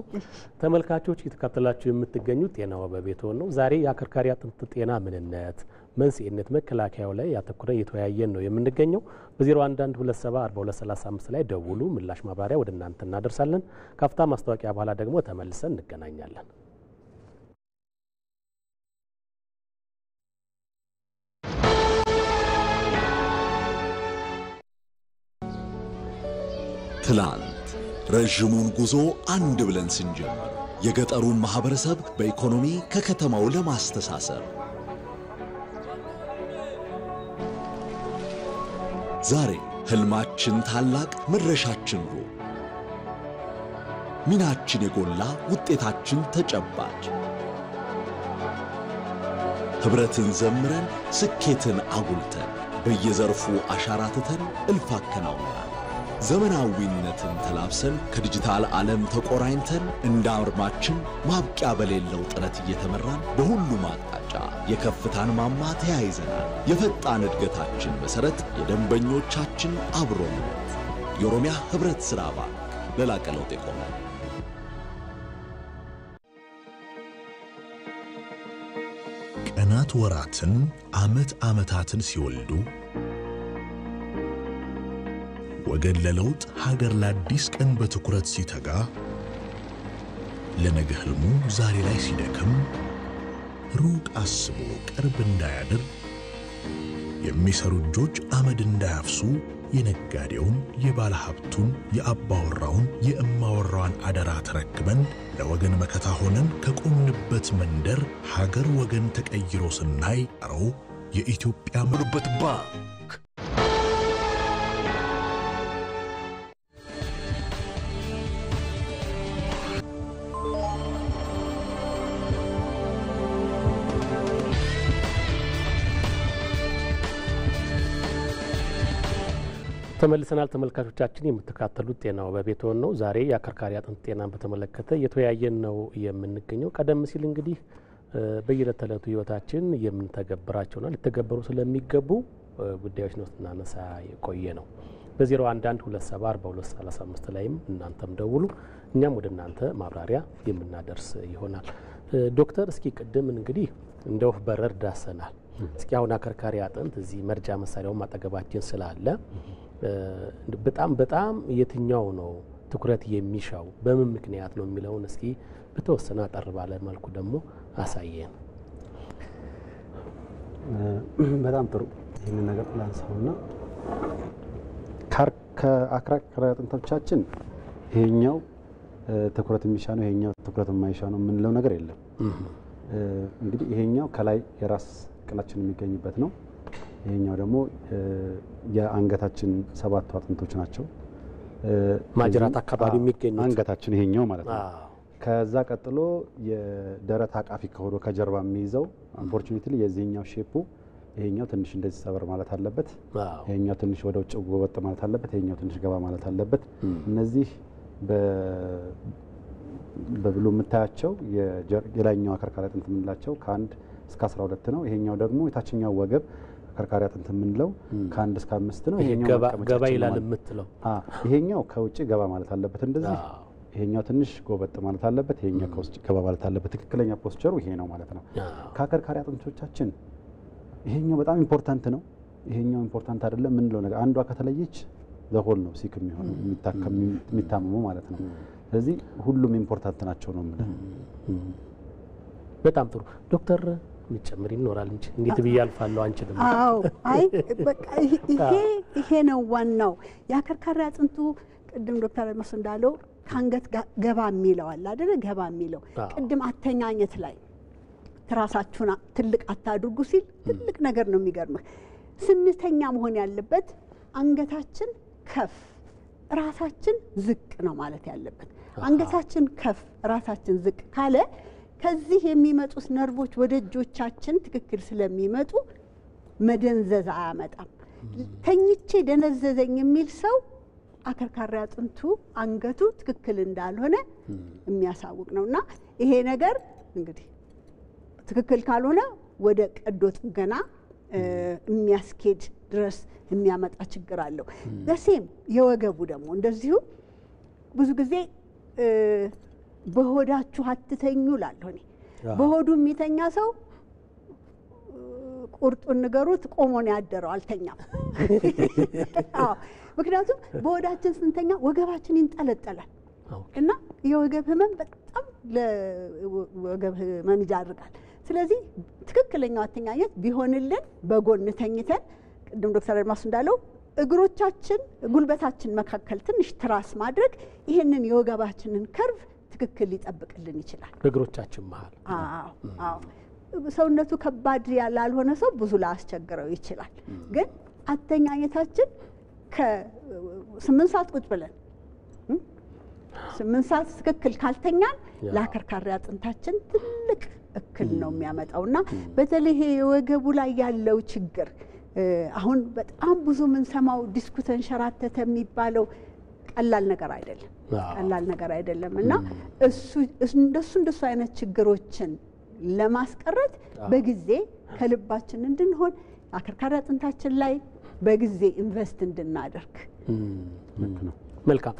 ተመልካቾች እየተከታተላችሁ የምትገኙት ጤናው በቤቶ ነው ዛሬ የአከርካሪ አጥንት ጤና ምንነት መንስኤነት መከላከያው ላይ ያተኮረ የተወያየን ነው የምንገኘው በ0112744235 ላይ ደውሉ ምላሽ ማብራሪያ ወደ እናንተ እናደርሳለን ካፍታ ማስታወቂያ በኋላ ደግሞ ተመልሰን እንገናኛለን ትላንት ረጅሙን ጉዞ አንድ ብለን ስንጀምር የገጠሩን ማህበረሰብ በኢኮኖሚ ከከተማው ለማስተሳሰር ዛሬ ህልማችን ታላቅ መድረሻችን ሩቅ ሚናችን የጎላ ውጤታችን ተጨባጭ ህብረትን ዘምረን ስኬትን አጉልተን በየዘርፉ አሻራትተን እልፍ አከናውነናል ዘመናዊነትን ተላብሰን ከዲጂታል ዓለም ተቆራኝተን እንዳርማችን ማብቂያ በሌለው ጥረት እየተመራን በሁሉም አቅጣጫ የከፍታን ማማ ተያይዘናል የፈጣን እድገታችን መሰረት የደንበኞቻችን አብሮነት የኦሮሚያ ህብረት ሥራ ባንክ ለላቀ ለውጥ የቆመ ቀናት ወራትን ዓመታትን ሲወልዱ ወገን ለለውጥ ሀገር ለአዲስ ቀን በትኩረት ሲተጋ ለነገ ህልሙ ዛሬ ላይ ሲደክም ሩቅ አስቦ ቅርብ እንዳያድር የሚሰሩ እጆች አመድ እንዳያፍሱ የነጋዴውን የባለሀብቱን የአባወራውን የእማወራውን አደራ ተረክበን ለወገን መከታ ሆነን ከቆምንበት መንደር ሀገር ወገን ተቀይሮ ስናይ አረው የኢትዮጵያ ምሩበት ባንክ ተመልሰናል ተመልካቾቻችን የምትከታተሉት ጤናው በቤቶ ነው ዛሬ የአከርካሪ አጥንት ጤናን በተመለከተ የተወያየን ነው የምንገኘው ቀደም ሲል እንግዲህ በየዕለት ተዕለቱ ህይወታችን የምንተገብራቸውና ሊተገበሩ ስለሚገቡ ጉዳዮች ነው ስናነሳ የቆየ ነው በ0112744235 ላይም እናንተም ደውሉ እኛም ወደ እናንተ ማብራሪያ የምናደርስ ይሆናል ዶክተር እስኪ ቀደም እንግዲህ እንደው በረር ዳሰናል እስኪ አሁን አከርካሪ አጥንት እዚህ መርጃ መሳሪያው ማጠገባችን ስላለ በጣም የትኛው ነው ትኩረት የሚሻው በምን ምክንያት ነው የሚለውን እስኪ በተወሰነ አጠር ባለ መልኩ ደግሞ አሳየን በጣም ጥሩ ይሄን ነገር ላንሳውና ከአከርካሪ አጥንቶቻችን ይሄኛው ትኩረት የሚሻው ነው ይሄኛው ትኩረት የማይሻው ነው ምንለው ነገር የለም እንግዲህ ይሄኛው ከላይ የራስ ቅላችን የሚገኝበት ነው ይሄኛው ደግሞ የአንገታችን 7 አጥንቶች ናቸው ማጅራት አካባቢ የሚገኙት አንገታችን ይሄኛው ማለት ነው ከዛ ቀጥሎ የደረት አቃፊ ከሆዶ ከጀርባ የሚይዘው አንፎርቹኔትሊ የዚህኛው ሼፑ ይሄኛው ትንሽ እንደዚህ ሰበር ማለት አለበት ይሄኛው ትንሽ ወደ ውጭ ጎበጥ ማለት አለበት ይሄኛው ትንሽ ገባ ማለት አለበት እነዚህ በብሉ የምታያቸው የላይኛው አከርካሪ አጥንት የምንላቸው ከ1 እስከ 12 ነው ይሄኛው ደግሞ የታችኛው ወገብ አከርካሪ አጥንት የምንለው ከ1 እስከ 5 ነው ይሄኛው ገባ ይላል የምትለው ይሄኛው ከውጭ ገባ ማለት አለበት እንደዚህ ይሄኛው ትንሽ ጎበጥ ማለት አለበት ይሄኛው ከውስጥ ገባ ማለት አለበት ትክክለኛ ፖስቸሩ ይሄ ነው ማለት ነው ከአከርካሪ አጥንቶቻችን ይሄኛው በጣም ኢምፖርታንት ነው ይሄኛው ኢምፖርታንት አይደለም ምንለው ነገር አንዷ ከተለየች ዘሆል ነው ሲክ የሚሆነው የሚታመሙ ማለት ነው ስለዚህ ሁሉም ኢምፖርታንት ናቸው ነው ማለት በጣም ጥሩ ዶክተር ምጨምር ይኖራል እንጂ እንዴት በያልፋለው አንቺ ደግሞ አዎ አይ በቃ ይሄ ነው ዋናው ያከርካሪ አጥንቱ ቅድም ዶክተር አድማሱ እንዳለው ካንገት ገባ የሚለው አለ አይደል ገባ የሚለው ቅድም አተኛኘት ላይ ትራሳችሁን ትልቅ አታድርጉ ሲል ትልቅ ነገር ነው የሚገርምህ። ስንተኛ መሆን ያለበት አንገታችን ከፍ ራሳችን ዝቅ ነው ማለት ያለበት። አንገታችን ከፍ ራሳችን ዝቅ ካለ ከዚህ የሚመጡት ነርቮች ወደ እጆቻችን ትክክል ስለሚመጡ መደንዘዝ አያመጣም። ተኝቼ ደነዘዘኝ የሚል ሰው አከርካሪ አጥንቱ አንገቱ ትክክል እንዳልሆነ የሚያሳውቅ ነውና ይሄ ነገር እንግዲህ ትክክል ካልሆነ ወደ ቀዶ ጥገና የሚያስኬድ ድረስ የሚያመጣ ችግር አለው። በሴም የወገቡ ደግሞ እንደዚሁ ብዙ ጊዜ በሆዳችሁ አትተኙ እላለሁ እኔ። በሆዱ የሚተኛ ሰው ቁርጡን ንገሩት ቆሞ ነው ያደረው፣ አልተኛም። ምክንያቱም በሆዳችን ስንተኛ ወገባችን ይንጠለጠላል እና የወገብ ህመም በጣም ለወገብ ህመም ይዳርጋል። ስለዚህ ትክክለኛው አተኛኘት ቢሆንልን በጎን ተኝተን ቅድም ዶክተር አድማሱ እንዳለው እግሮቻችን ጉልበታችን መካከል ትንሽ ትራስ ማድረግ ይሄንን የወገባችንን ከርቭ ትክክል ሊጠብቅልን ይችላል። እግሮቻችን መሃል ሰውነቱ ከባድ ያላልሆነ ሰው ብዙ ላያስቸግረው ይችላል። ግን አተኛኘታችን ከ8 ሰዓት ቁጭ ብለን 8 ሰዓት ትክክል ካልተኛን ለአከርካሪ አጥንታችን ትልቅ እክል ነው የሚያመጣውና በተለይ ይሄ የወገቡ ላይ ያለው ችግር አሁን በጣም ብዙ ምን ሰማው ዲስኩ ተንሸራተተ የሚባለው ቀላል ነገር አይደለም። ቀላል ነገር አይደለም እና እንደሱ አይነት ችግሮችን ለማስቀረት በጊዜ ከልባችን እንድንሆን አከርካሪ አጥንታችን ላይ በጊዜ ኢንቨስት እንድናደርግ ነው። መልካም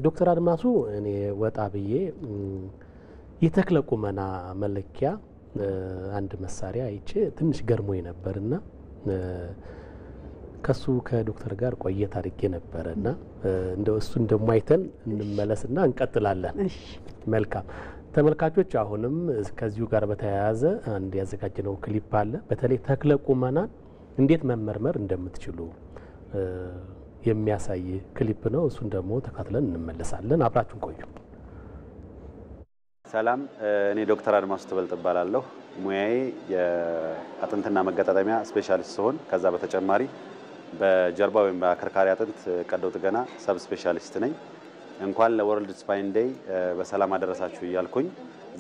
ዶክተር አድማሱ እኔ ወጣ ብዬ የተክለ ቁመና መለኪያ አንድ መሳሪያ አይቼ ትንሽ ገርሞኝ ነበርና ከሱ ከዶክተር ጋር ቆየት አድርጌ ነበርና እንደው እሱ እንደማይተን እንመለስና እንቀጥላለን። መልካም ተመልካቾች፣ አሁንም ከዚሁ ጋር በተያያዘ አንድ ያዘጋጀነው ክሊፕ አለ። በተለይ ተክለ ቁመናን እንዴት መመርመር እንደምትችሉ የሚያሳይ ክሊፕ ነው። እሱን ደግሞ ተከታትለን እንመለሳለን። አብራችሁን ቆዩ። ሰላም፣ እኔ ዶክተር አድማሱ ተበልጥ እባላለሁ። ሙያዬ የአጥንትና መገጣጠሚያ ስፔሻሊስት ሲሆን ከዛ በተጨማሪ በጀርባ ወይም በአከርካሪ አጥንት ቀዶ ጥገና ሰብ ስፔሻሊስት ነኝ። እንኳን ለወርልድ ስፓይን ዴይ በሰላም አደረሳችሁ እያልኩኝ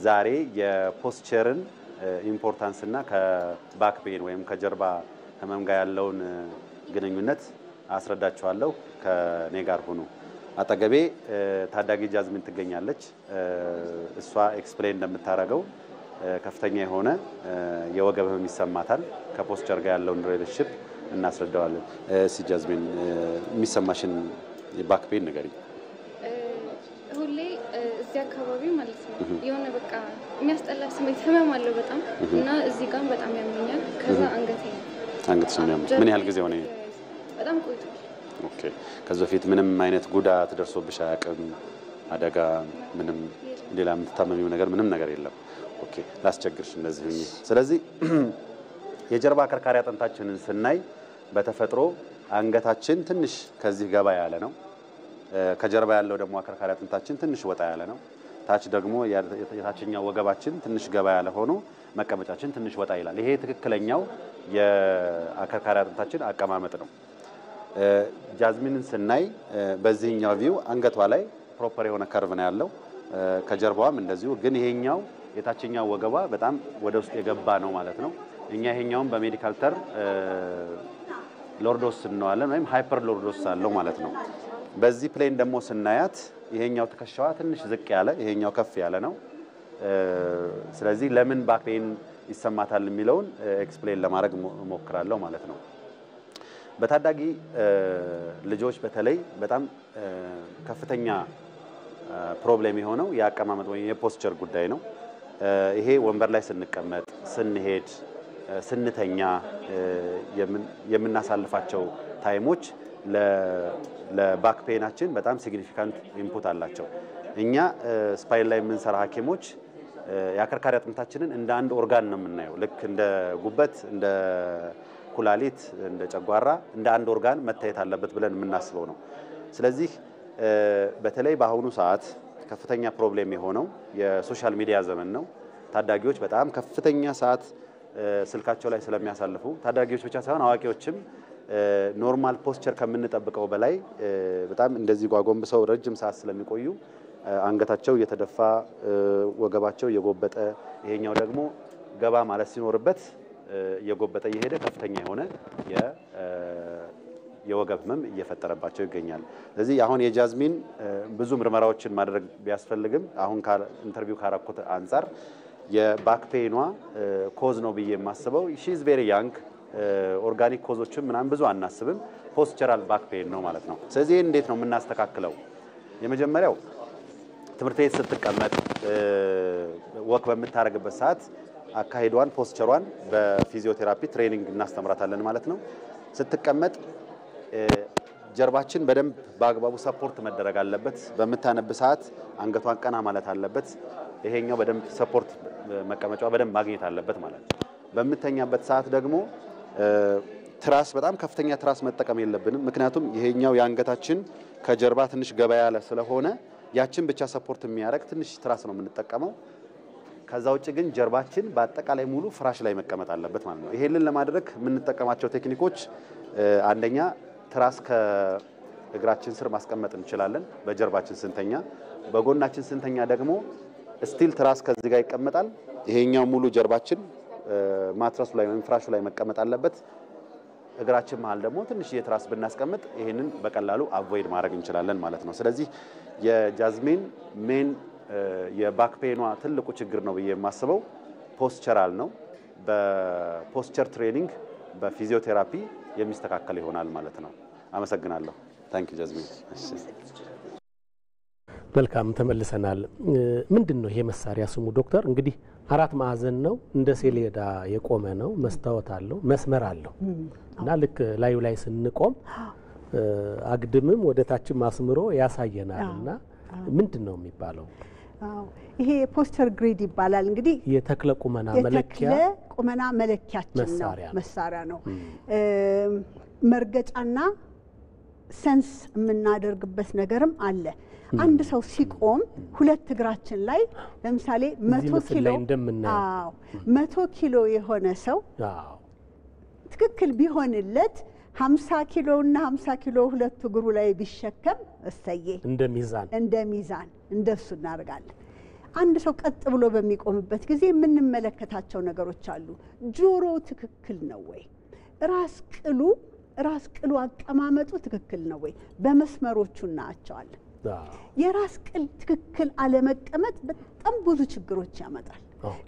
ዛሬ የፖስቸርን ኢምፖርታንስ እና ከባክ ፔን ወይም ከጀርባ ህመም ጋር ያለውን ግንኙነት አስረዳችኋለሁ። ከኔ ጋር ሁኑ። አጠገቤ ታዳጊ ጃዝሚን ትገኛለች። እሷ ኤክስፕሌን እንደምታረገው ከፍተኛ የሆነ የወገብ ህመም ይሰማታል። ከፖስቸር ጋር ያለውን ሪሌሽንሺፕ እናስረዳዋለን። እሺ ጃዝሚን፣ የሚሰማሽን የባክ ፔን ንገሪኝ። ሁሌ እዚህ አካባቢ ማለት ነው የሆነ በቃ የሚያስጠላ ስሜት ህመም አለው በጣም እና እዚህ ጋር በጣም ያመኛል። ከዛ አንገቴ ነው ያመኛል። ምን ያህል ጊዜ ሆነ? በጣም ቆይቷል። ኦኬ። ከዚህ በፊት ምንም አይነት ጉዳት ደርሶብሽ አያውቅም? አደጋ ምንም ሌላ የምትታመሚው ነገር ምንም ነገር የለም? ኦኬ። ላስቸግርሽ እንደዚህ ሁኚ። ስለዚህ የጀርባ አከርካሪ አጥንታችንን ስናይ በተፈጥሮ አንገታችን ትንሽ ከዚህ ገባ ያለ ነው። ከጀርባ ያለው ደግሞ አከርካሪ አጥንታችን ትንሽ ወጣ ያለ ነው። ታች ደግሞ የታችኛው ወገባችን ትንሽ ገባ ያለ ሆኖ መቀመጫችን ትንሽ ወጣ ይላል። ይሄ ትክክለኛው የአከርካሪ አጥንታችን አቀማመጥ ነው። ጃዝሚንን ስናይ በዚህኛው ቪው አንገቷ ላይ ፕሮፐር የሆነ ከርቭ ነው ያለው። ከጀርባዋም እንደዚሁ። ግን ይሄኛው የታችኛው ወገቧ በጣም ወደ ውስጥ የገባ ነው ማለት ነው። እኛ ይሄኛውን በሜዲካል ተር ሎርዶስ እንለዋለን ወይም ሃይፐር ሎርዶስ አለው ማለት ነው። በዚህ ፕሌን ደግሞ ስናያት ይሄኛው ትከሻዋ ትንሽ ዝቅ ያለ ይሄኛው ከፍ ያለ ነው። ስለዚህ ለምን ባክ ፔን ይሰማታል የሚለውን ኤክስፕሌን ለማድረግ ሞክራለሁ ማለት ነው። በታዳጊ ልጆች በተለይ በጣም ከፍተኛ ፕሮብሌም የሆነው የአቀማመጥ ወይም የፖስቸር ጉዳይ ነው። ይሄ ወንበር ላይ ስንቀመጥ፣ ስንሄድ፣ ስንተኛ የምናሳልፋቸው ታይሞች ለባክ ፔናችን በጣም ሲግኒፊካንት ኢንፑት አላቸው። እኛ ስፓይን ላይ የምንሰራ ሐኪሞች የአከርካሪ አጥንታችንን እንደ አንድ ኦርጋን ነው የምናየው። ልክ እንደ ጉበት፣ እንደ ኩላሊት፣ እንደ ጨጓራ እንደ አንድ ኦርጋን መታየት አለበት ብለን የምናስበው ነው። ስለዚህ በተለይ በአሁኑ ሰዓት ከፍተኛ ፕሮብሌም የሆነው የሶሻል ሚዲያ ዘመን ነው። ታዳጊዎች በጣም ከፍተኛ ሰዓት ስልካቸው ላይ ስለሚያሳልፉ ታዳጊዎች ብቻ ሳይሆን አዋቂዎችም ኖርማል ፖስቸር ከምንጠብቀው በላይ በጣም እንደዚህ ጓጎንብሰው ረጅም ሰዓት ስለሚቆዩ አንገታቸው እየተደፋ ወገባቸው እየጎበጠ ይሄኛው ደግሞ ገባ ማለት ሲኖርበት እየጎበጠ እየሄደ ከፍተኛ የሆነ የወገብ ህመም እየፈጠረባቸው ይገኛል። ስለዚህ አሁን የጃዝሚን ብዙ ምርመራዎችን ማድረግ ቢያስፈልግም አሁን ኢንተርቪው ካረኩት አንፃር የባክ ፔኗ ኮዝ ነው ብዬ የማስበው ሺ ኢዝ ቬሪ ያንግ ኦርጋኒክ ኮዞችን ምናምን ብዙ አናስብም ፖስቸራል ባክ ፔን ነው ማለት ነው። ስለዚህ እንዴት ነው የምናስተካክለው? የመጀመሪያው ትምህርት ቤት ስትቀመጥ ወክ በምታረግበት ሰዓት አካሄዷን ፖስቸሯን በፊዚዮቴራፒ ትሬኒንግ እናስተምራታለን ማለት ነው። ስትቀመጥ ጀርባችን በደንብ በአግባቡ ሰፖርት መደረግ አለበት። በመታነብ ሰዓት አንገቷን ቀና ማለት አለበት። ይሄኛው በደንብ ሰፖርት መቀመጫዋ በደንብ ማግኘት አለበት ማለት ነው። በመተኛበት ሰዓት ደግሞ ትራስ በጣም ከፍተኛ ትራስ መጠቀም የለብንም። ምክንያቱም ይሄኛው የአንገታችን ከጀርባ ትንሽ ገባ ያለ ስለሆነ ያችን ብቻ ሰፖርት የሚያደርግ ትንሽ ትራስ ነው የምንጠቀመው። ከዛ ውጭ ግን ጀርባችን በአጠቃላይ ሙሉ ፍራሽ ላይ መቀመጥ አለበት ማለት ነው። ይሄንን ለማድረግ የምንጠቀማቸው ቴክኒኮች አንደኛ ትራስ ከእግራችን ስር ማስቀመጥ እንችላለን በጀርባችን ስንተኛ። በጎናችን ስንተኛ ደግሞ ስቲል ትራስ ከዚህ ጋር ይቀመጣል። ይሄኛው ሙሉ ጀርባችን ማትረሱ ላይ ወይም ፍራሹ ላይ መቀመጥ አለበት። እግራችን መሃል ደግሞ ትንሽ የትራስ ብናስቀምጥ ይሄንን በቀላሉ አቮይድ ማድረግ እንችላለን ማለት ነው። ስለዚህ የጃዝሚን ሜን የባክ ፔኗ ትልቁ ችግር ነው ብዬ የማስበው ፖስቸራል ነው። በፖስቸር ትሬኒንግ በፊዚዮቴራፒ የሚስተካከል ይሆናል ማለት ነው። አመሰግናለሁ። ታንክ ዩ ጃዝሚን። መልካም ተመልሰናል። ምንድነው ይሄ መሳሪያ ስሙ ዶክተር? እንግዲህ 4 ማዕዘን ነው፣ እንደ ሴሌዳ የቆመ ነው፣ መስታወት አለው፣ መስመር አለው እና ልክ ላዩ ላይ ስንቆም አግድምም ወደ ታችም ማስምሮ ያሳየናልና ምንድነው የሚባለው? ይሄ ፖስቸር ግሪድ ይባላል። እንግዲህ የተክለ ቁመና መለኪያችን ነው፣ መሳሪያ ነው። መርገጫና ሰንስ የምናደርግበት ነገርም አለ። አንድ ሰው ሲቆም ሁለት እግራችን ላይ ለምሳሌ 100 ኪሎ የሆነ ሰው ትክክል ቢሆንለት 50 ኪሎ እና 50 ኪሎ ሁለት እግሩ ላይ ቢሸከም እሰዬ እንደ ሚዛን እንደሱ እናደርጋለን። አንድ ሰው ቀጥ ብሎ በሚቆምበት ጊዜ የምንመለከታቸው ነገሮች አሉ። ጆሮ ትክክል ነው ወይ? ራስ ቅሉ አቀማመጡ ትክክል ነው ወይ? በመስመሮቹ እናያቸዋለን። የራስ ቅል ትክክል አለመቀመጥ በጣም ብዙ ችግሮች ያመጣል።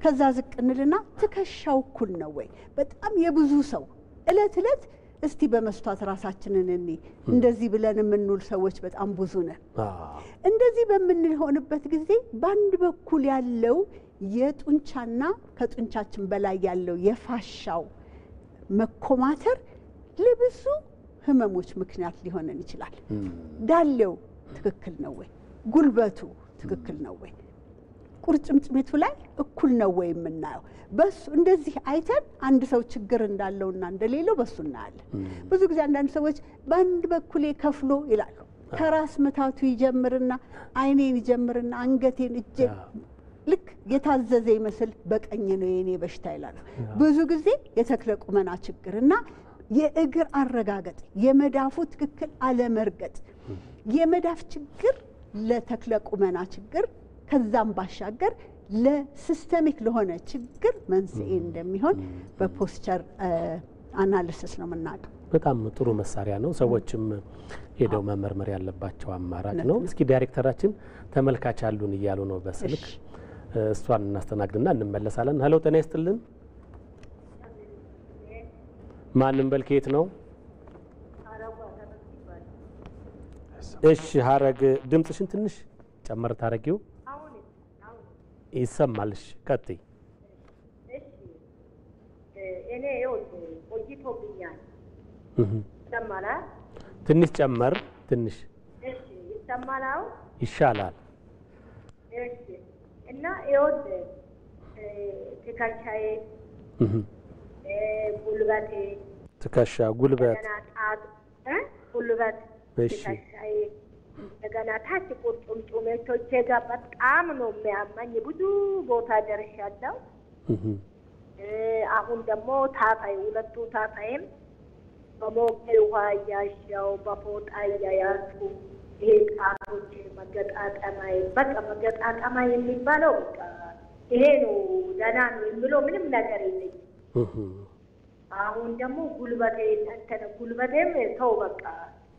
ከዛ ዝቅ እንልና ትከሻው እኩል ነው ወይ? በጣም የብዙ ሰው እለት እስቲ በመስታወት ራሳችንን እንደዚህ ብለን የምንውል ሰዎች በጣም ብዙ ነን። እንደዚህ በምንሆንበት ጊዜ በአንድ በኩል ያለው የጡንቻና ከጡንቻችን በላይ ያለው የፋሻው መኮማተር ለብዙ ህመሞች ምክንያት ሊሆነን ይችላል። ዳሌው ትክክል ነው ወይ? ጉልበቱ ትክክል ነው ወይ? ቁርጭምጭሚቱ ላይ እኩል ነው ወይ የምናየው? በሱ እንደዚህ አይተን አንድ ሰው ችግር እንዳለውና እንደሌለው በሱ እናያለን። ብዙ ጊዜ አንዳንድ ሰዎች በአንድ በኩሌ ከፍሎ ይላሉ። ከራስ ምታቱ ይጀምርና አይኔን ይጀምርና አንገቴን እጄን ልክ የታዘዘ ይመስል በቀኝ ነው የኔ በሽታ ይላሉ። ብዙ ጊዜ የተክለ ቁመና ችግርና የእግር አረጋገጥ የመዳፉ ትክክል አለመርገጥ የመዳፍ ችግር ለተክለ ቁመና ችግር ከዛም ባሻገር ለሲስተሚክ ለሆነ ችግር መንስኤ እንደሚሆን በፖስቸር አናሊሲስ ነው የምናውቀው። በጣም ጥሩ መሳሪያ ነው። ሰዎችም ሄደው መመርመር ያለባቸው አማራጭ ነው። እስኪ ዳይሬክተራችን ተመልካች አሉን እያሉ ነው በስልክ እሷን እናስተናግድና እንመለሳለን። ሄሎ ጤና ይስጥልን። ማንም በልከት ነው? እሺ ሀረግ ድምጽሽን ትንሽ ጨመር ታረጊው ይሰማልሽ። ቀጥይ። እሺ እኔ ቆይቶብኛል። ይሰማል? ትንሽ ጨመር ትንሽ። እሺ ይሰማል? ይሻላል። እሺ እና ይወድ ትከሻዬ ጉልበቴ ትከሻ ጉልበት ጉልበት እሺ ትከሻዬ እንደገና ታች ቁርጭምጭሚቶቼ ጋር በጣም ነው የሚያመኝ። ብዙ ቦታ ደርሻለሁ። አሁን ደግሞ ታፋይ ሁለቱ ታፋይም በሞቄ ውሃ እያሻው በፎጣ እያያዝኩ ይሄ ጣቶቼ መገጣጠማይ በቃ መገጣጠማ የሚባለው በቃ ይሄ ነው ደህና ነው የሚለው ምንም ነገር የለኝም። አሁን ደግሞ ጉልበቴም ተው በቃ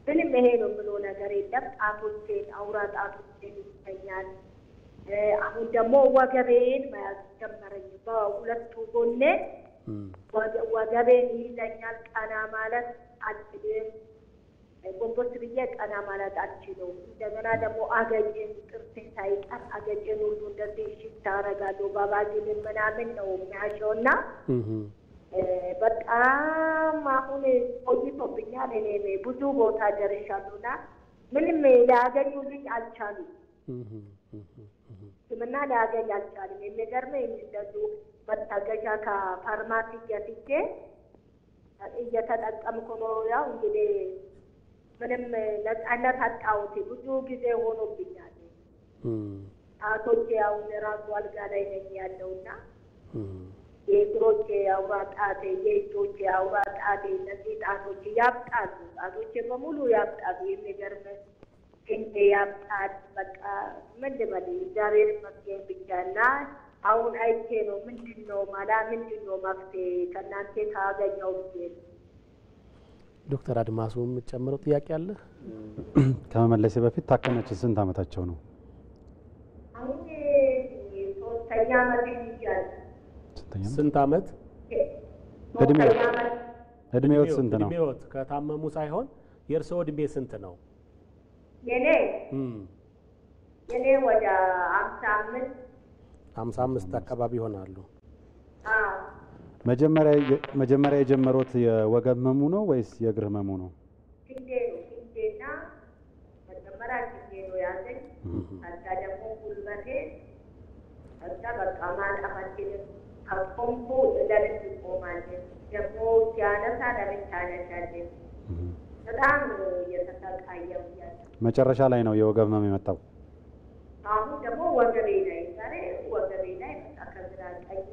ምንም ይሄ ነው የምለው ነገር የለም። ጣቶቼን አውራ ጣቶቼን ይተኛል። አሁን ደግሞ ወገቤን መያዝ ጀመረኝ። በሁለቱ ጎኔ ወገቤን ይይዘኛል። ቀና ማለት አልችልም። ጎንበስ ብዬ ቀና ማለት አልችልም። እንደገና ደግሞ አገጬን ጥርሴ ሳይቀር አገጬን ሁሉ እንደዚህ ሽታ አደርጋለሁ። ባባጊን ምናምን ነው የሚያሸውና በጣም አሁን ቆይቶብኛል። እኔ ብዙ ቦታ ደርሻለሁና ምንም ሊያገኙልኝ አልቻሉም። ሕክምና ሊያገኝ አልቻሉም። የሚገርመኝ እንደዚሁ መታገሻ ከፋርማሲ ገዝቼ እየተጠቀምኩ ነው። ያው እንግዲህ ምንም ነፃነት አጣሁት። ብዙ ጊዜ ሆኖብኛል። ጣቶቼ አሁን ራሱ አልጋ ላይ ነኝ ያለውና የእግሮቼ አውራ ጣቴ፣ የእጆቼ አውራ ጣቴ እነዚህ ጣቶች ያብጣሉ። ጣቶቼ በሙሉ ያብጣሉ። የሚገርም ክንዴ ያብጣል። በቃ ምን ልበል እግዚአብሔር ይመስገን ብቻ። እና አሁን አይቼ ነው ምንድን ነው መፍትሄ ከእናንተ ካገኘው ብዬ። ዶክተር አድማሱ የምትጨምረው ጥያቄ አለ? ከመመለሴ በፊት ታከመችን ስንት ዓመታቸው ነው? አሁን 3ኛ ዓመት ይያዝ። ስንት ዓመት? እድሜዎት ስንት ነው? እድሜዎት ከታመሙ ሳይሆን የእርስዎ እድሜ ስንት ነው? የኔ ወደ 55 አካባቢ ይሆናሉ። መጀመሪያ የጀመሩት የወገብ ህመሙ ነው ወይስ የእግር ህመሙ ነው? ክንዴና መጀመሪያ ክንዴ ነው ያዘኝ። ከዛ ደግሞ ጉልበቴ፣ ከዛ በቃ ማጣፋችንም ከቆምኩ ለምን ትቆማለች? ደግሞ ሲያነሳ ለምን ታነሳለች? በጣም እየተሰቃየሁ ያለ መጨረሻ ላይ ነው የወገብ ህመም የመጣው። አሁን ደግሞ ወገቤ ላይ በቃ ከግራ ቀኝ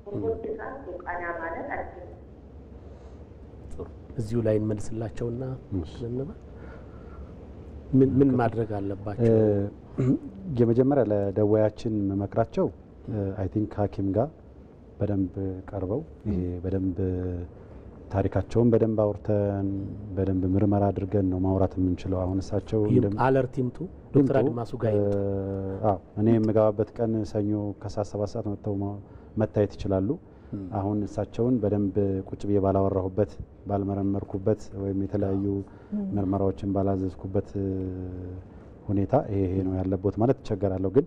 ወንዶች ቀና ማለት አልችልም። ጥሩ፣ እዚሁ ላይ እንመልስላቸውና ምን ማድረግ አለባቸው? የመጀመሪያ ለደዋያችን መመክራቸው አይ ቲንክ ሐኪም ጋር በደንብ ቀርበው ይሄ በደንብ ታሪካቸውን በደንብ አውርተን በደንብ ምርመራ አድርገን ነው ማውራት የምንችለው። አሁን እሳቸው አለርት ይምጡ ዶክተር አድማሱ ጋር ይምጡ። እኔ የምገባበት ቀን ሰኞ ከሰዓት 7 ሰዓት መጥተው መታየት ይችላሉ። አሁን እሳቸውን በደንብ ቁጭ ብዬ ባላወራሁበት ባልመረመርኩበት ወይም የተለያዩ ምርመራዎችን ባላዘዝኩበት ሁኔታ ይሄ ነው ያለበት ማለት ይቸገራለሁ። ግን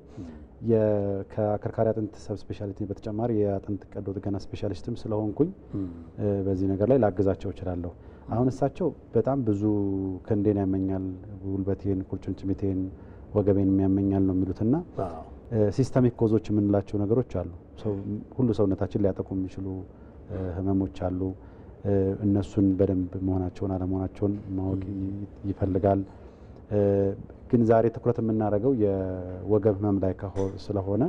ከአከርካሪ አጥንት ሰብ ስፔሻሊቲ በተጨማሪ የአጥንት ቀዶ ጥገና ስፔሻሊስትም ስለሆንኩኝ በዚህ ነገር ላይ ላግዛቸው እችላለሁ። አሁን እሳቸው በጣም ብዙ ክንዴን ያመኛል፣ ጉልበቴን፣ ቁርጭምጭሚቴን፣ ወገቤን የሚያመኛል ነው የሚሉትና ሲስተሚክ ኮዞች የምንላቸው ነገሮች አሉ። ሁሉ ሰውነታችን ሊያጠቁ የሚችሉ ህመሞች አሉ። እነሱን በደንብ መሆናቸውን አለመሆናቸውን ማወቅ ይፈልጋል። ግን ዛሬ ትኩረት የምናደርገው የወገብ ህመም ላይ ስለሆነ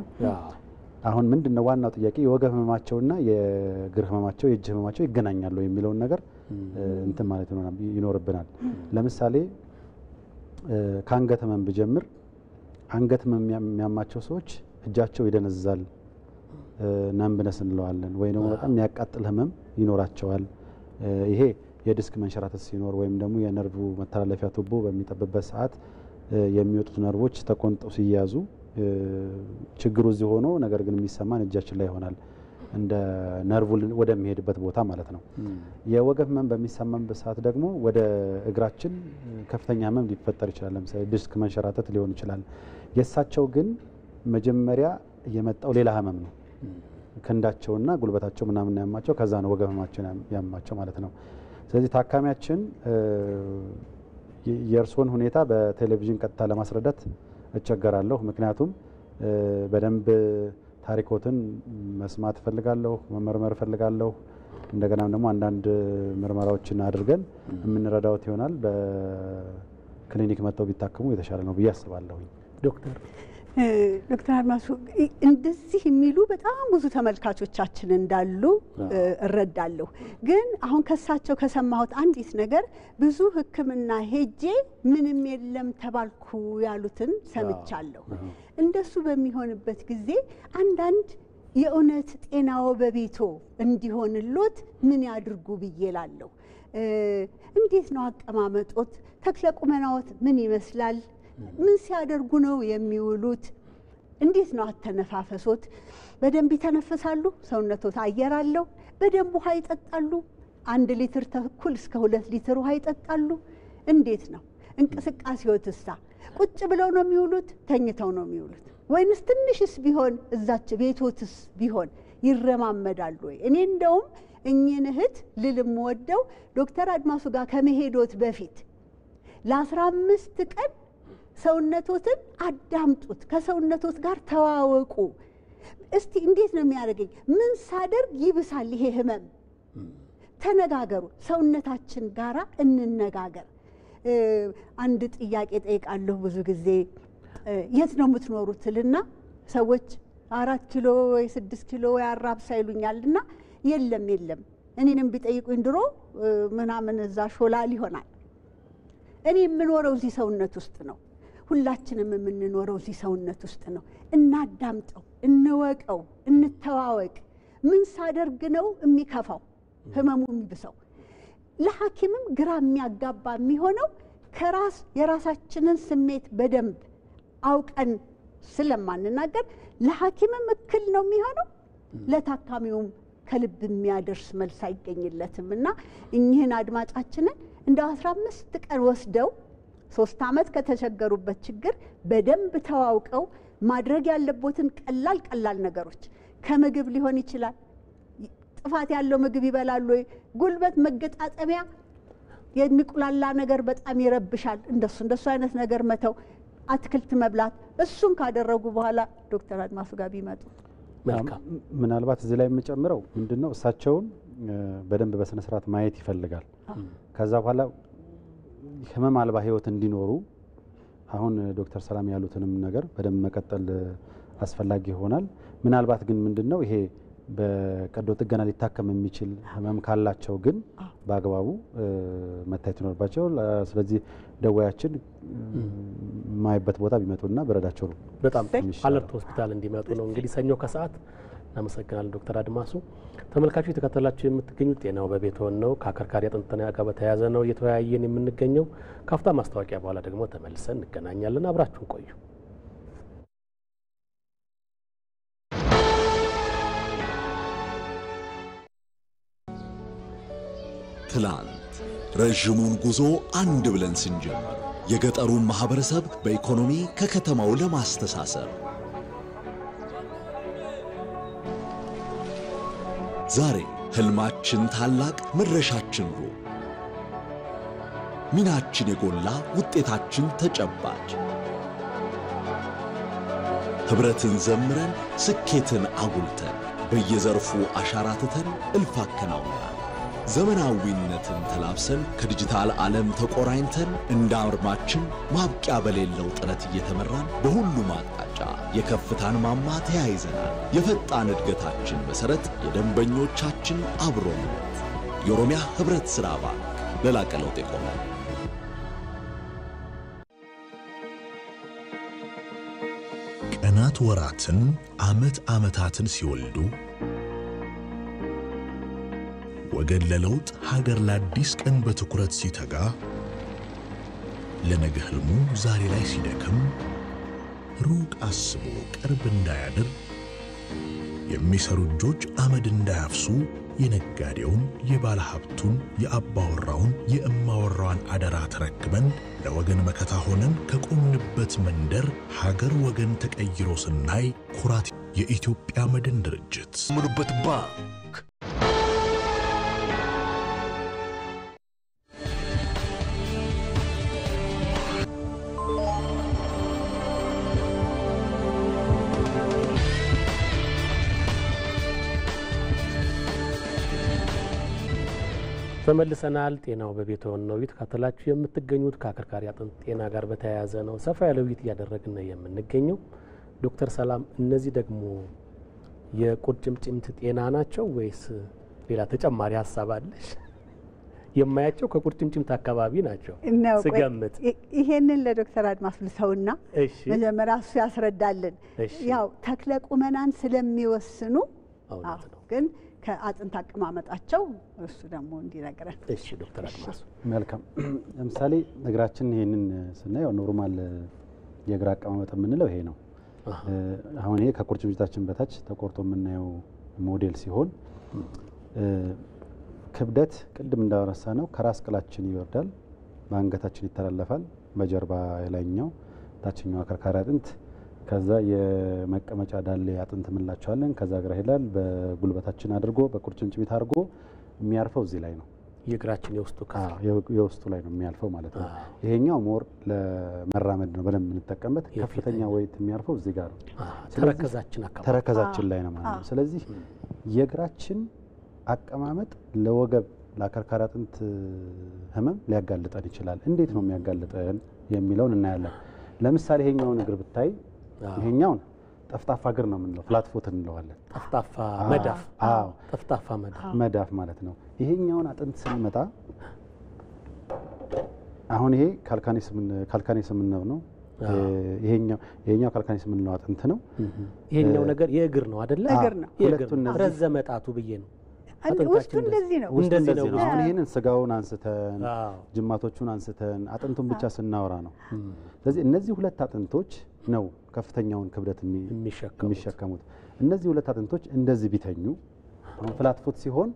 አሁን ምንድነው ዋናው ጥያቄ የወገብ ህመማቸውና የእግር ህመማቸው የእጅ ህመማቸው ይገናኛሉ የሚለውን ነገር እንትን ማለት ይኖርብናል። ለምሳሌ ከአንገት ህመም ብጀምር አንገት ህመም የሚያማቸው ሰዎች እጃቸው ይደነዝዛል፣ ናምብነስ እንለዋለን፣ ወይ ደግሞ በጣም የሚያቃጥል ህመም ይኖራቸዋል። ይሄ የዲስክ መንሸራተት ሲኖር ወይም ደግሞ የነርቭ መተላለፊያ ቱቦ በሚጠብበት ሰዓት የሚወጡት ነርቮች ተቆንጠው ሲያዙ ችግሩ እዚህ ሆኖ ነገር ግን የሚሰማን እጃችን ላይ ይሆናል፣ እንደ ነርቭ ወደሚሄድበት ቦታ ማለት ነው። የወገብ ህመም በሚሰማበት ሰዓት ደግሞ ወደ እግራችን ከፍተኛ ህመም ሊፈጠር ይችላል። ለምሳሌ ዲስክ መንሸራተት ሊሆን ይችላል። የእሳቸው ግን መጀመሪያ የመጣው ሌላ ህመም ነው። ክንዳቸውና ጉልበታቸው ምናምን ያማቸው፣ ከዛ ነው ወገብ ህመማቸው ያማቸው ማለት ነው። ስለዚህ ታካሚያችን የእርስዎን ሁኔታ በቴሌቪዥን ቀጥታ ለማስረዳት እቸገራለሁ። ምክንያቱም በደንብ ታሪኮትን መስማት እፈልጋለሁ፣ መመርመር እፈልጋለሁ። እንደገናም ደግሞ አንዳንድ ምርመራዎችን አድርገን የምንረዳዎት ይሆናል። ክሊኒክ መጥተው ቢታከሙ የተሻለ ነው ብዬ አስባለሁ። ዶክተር አድማሱ እንደዚህ የሚሉ በጣም ብዙ ተመልካቾቻችን እንዳሉ እረዳለሁ። ግን አሁን ከሳቸው ከሰማሁት አንዲት ነገር ብዙ ሕክምና ሄጄ ምንም የለም ተባልኩ ያሉትን ሰምቻለሁ። እንደሱ በሚሆንበት ጊዜ አንዳንድ የእውነት ጤናው በቤቶ እንዲሆንሎት ምን ያድርጉ ብዬ እላለሁ። እንዴት ነው አቀማመጦት? ተክለ ቁመናዎት ምን ይመስላል? ምን ሲያደርጉ ነው የሚውሉት? እንዴት ነው አተነፋፈሶት? በደንብ ይተነፍሳሉ? ሰውነቶት አየር አለው? በደንብ ውሃ ይጠጣሉ? 1 ሊትር ተኩል እስከ 2 ሊትር ውሃ ይጠጣሉ? እንዴት ነው እንቅስቃሴዎትሳ? ቁጭ ብለው ነው የሚውሉት? ተኝተው ነው የሚውሉት? ወይንስ ትንሽስ ቢሆን እዛች ቤቶትስ ቢሆን ይረማመዳሉ ወይ? እኔ እንደውም እኚህን እህት ልልም ወደው ዶክተር አድማሱ ጋር ከመሄዶት በፊት ለ15 ቀን ሰውነቶትን አዳምጡት፣ ከሰውነቶት ጋር ተዋወቁ። እስቲ እንዴት ነው የሚያደርገኝ? ምን ሳደርግ ይብሳል ይሄ ህመም? ተነጋገሩ፣ ሰውነታችን ጋራ እንነጋገር። አንድ ጥያቄ ጠይቃለሁ ብዙ ጊዜ። የት ነው የምትኖሩት ልና ሰዎች 4 ኪሎ ወይ 6 ኪሎ ወይ አራብሳ ይሉኛልና የለም እኔንም ቢጠይቁኝ ድሮ ምናምን እዛ ሾላል ይሆናል። እኔ የምኖረው እዚህ ሰውነት ውስጥ ነው። ሁላችንም የምንኖረው እዚህ ሰውነት ውስጥ ነው። እናዳምጠው፣ እንወቀው፣ እንተዋወቅ። ምን ሳደርግ ነው የሚከፋው ህመሙ የሚብሰው? ለሐኪምም ግራ የሚያጋባ የሚሆነው የራሳችንን ስሜት በደንብ አውቀን ስለማንናገር ለሐኪምም እክል ነው የሚሆነው፣ ለታካሚውም ከልብ የሚያደርስ መልስ አይገኝለትም። እና እኚህን አድማጫችንን እንደ 15 ቀን ወስደው 3 ዓመት ከተቸገሩበት ችግር በደንብ ተዋውቀው ማድረግ ያለቦትን ቀላል ነገሮች ከምግብ ሊሆን ይችላል። ጥፋት ያለው ምግብ ይበላሉ ወይ? ጉልበት መገጣጠሚያ የሚቁላላ ነገር በጣም ይረብሻል። እንደሱ አይነት ነገር መተው፣ አትክልት መብላት። እሱን ካደረጉ በኋላ ዶክተር አድማሱ ጋር ቢመጡ ምናልባት እዚህ ላይ የምጨምረው ምንድነው እሳቸውን በደንብ በስነ ስርዓት ማየት ይፈልጋል። ከዛ በኋላ ህመም አልባ ህይወት እንዲኖሩ አሁን ዶክተር ሰላም ያሉትንም ነገር በደንብ መቀጠል አስፈላጊ ይሆናል። ምናልባት ግን ምንድነው ይሄ በቀዶ ጥገና ሊታከም የሚችል ህመም ካላቸው ግን በአግባቡ መታየት ይኖርባቸው። ስለዚህ ደዋያችን ማይበት ቦታ ቢመጡና በረዳቸው ነው። በጣም አለርት ሆስፒታል እንዲመጡ ነው። እንግዲህ ሰኞ ከሰዓት እናመሰግናለን ዶክተር አድማሱ። ተመልካቾች የተከታተላችሁ የምትገኙት ጤናው በቤት ነው። ከአከርካሪ አጥንት ጋር በተያያዘ ነው እየተወያየን የምንገኘው። ካፍታ ማስታወቂያ በኋላ ደግሞ ተመልሰን እንገናኛለን። አብራችሁን ቆዩ። ትላንት ረዥሙን ጉዞ አንድ ብለን ስንጀምር የገጠሩን ማህበረሰብ በኢኮኖሚ ከከተማው ለማስተሳሰር ዛሬ ህልማችን ታላቅ መድረሻችን ሩቅ ሚናችን የጎላ ውጤታችን ተጨባጭ ህብረትን ዘምረን ስኬትን አጉልተን በየዘርፉ አሻራ ትተን እልፍ አከናውነናል። ዘመናዊነትን ተላብሰን ከዲጂታል ዓለም ተቆራኝተን እንደ አርማችን ማብቂያ በሌለው ጥረት እየተመራን በሁሉም አቅጣጫ የከፍታን ማማ ተያይዘናል። የፈጣን እድገታችን መሰረት የደንበኞቻችን አብሮነት የኦሮሚያ ህብረት ሥራ ባንክ ለላቀ ለውጥ የቆመ ቀናት ወራትን ዓመታትን ሲወልዱ ወገን ለለውጥ ሀገር ለአዲስ ቀን በትኩረት ሲተጋ ለነገ ህልሙ ዛሬ ላይ ሲደክም ሩቅ አስቦ ቅርብ እንዳያድር የሚሰሩ እጆች አመድ እንዳያፍሱ የነጋዴውን የባለ ሀብቱን የአባወራውን የእማወራዋን አደራ ተረክበን ለወገን መከታ ሆነን ከቆምንበት መንደር ሀገር ወገን ተቀይሮ ስናይ ኩራት የኢትዮጵያ መድን ድርጅት ሙሉበት ባንክ ተመልሰናል። ጤናው በቤቶ ነው እየተከታተላችሁ የምትገኙት ከአከርካሪ አጥንት ጤና ጋር በተያያዘ ነው ሰፋ ያለ ውይይት እያደረግን የምንገኘው። ዶክተር ሰላም እነዚህ ደግሞ የቁርጭምጭሚት ጤና ናቸው ወይስ ሌላ ተጨማሪ ሀሳብ አለሽ? የማያቸው ከቁርጭምጭሚት አካባቢ ናቸው ስገምት። ይሄንን ለዶክተር አድማስ ልሰውና መጀመሪያ እሱ ያስረዳልን። ያው ተክለ ቁመናን ስለሚወስኑ ግን ከአጥንት አቀማመጣቸው እሱ ደግሞ እንዲነግረን። እሺ ዶክተር አድማስ መልካም። ለምሳሌ እግራችን ይሄንን ስናየው ኖርማል የእግር አቀማመጥ የምንለው ይሄ ነው። አሁን ይሄ ከቁርጭምጭሚታችን በታች ተቆርጦ የምናየው ሞዴል ሲሆን ክብደት ቅድም እንዳወራሳ ነው ከራስ ቅላችን ይወርዳል፣ በአንገታችን ይተላለፋል፣ በጀርባ የላይኛው ታችኛው አከርካሪ አጥንት፣ ከዛ የመቀመጫ ዳሌ አጥንት ምንላቸዋለን፣ ከዛ ግራ ይላል በጉልበታችን አድርጎ በቁርጭምጭሚት አድርጎ የሚያርፈው እዚህ ላይ ነው። የእግራችን የውስጡ የውስጡ ላይ ነው የሚያልፈው ማለት ነው። ይሄኛው ሞር ለመራመድ ነው በደንብ የምንጠቀምበት። ከፍተኛ ወይት የሚያርፈው እዚህ ጋር ነው፣ ተረከዛችን ላይ ነው ማለት ነው። ስለዚህ የእግራችን አቀማመጥ ለወገብ ለአከርካሪ አጥንት ህመም ሊያጋልጠን ይችላል። እንዴት ነው የሚያጋልጠን የሚለውን እናያለን። ለምሳሌ ይሄኛውን እግር ብታይ ይሄኛውን ጠፍጣፋ እግር ነው የምንለው፣ ፍላት ፉት እንለዋለን። ጠፍጣፋ መዳፍ። አዎ ጠፍጣፋ መዳፍ ማለት ነው። ይሄኛውን አጥንት ስንመጣ አሁን ይሄ ካልካኔስ የምንለው ነው። ይሄኛው ካልካኔስ የምንለው አጥንት ነው። ይሄኛው ነገር የእግር ነው አይደለ? እግር ነው። ሁለቱን ረዘመ ጣቱ ብዬ ነው። ውስጡ እንደዚህ ነው። አሁን ይሄንን ስጋውን አንስተን ጅማቶቹን አንስተን አጥንቱን ብቻ ስናወራ ነው። ስለዚህ እነዚህ ሁለት አጥንቶች ነው ከፍተኛውን ክብደት የሚሸከሙት። እነዚህ ሁለት አጥንቶች እንደዚህ ቢተኙ አሁን ፍላት ፉት ሲሆን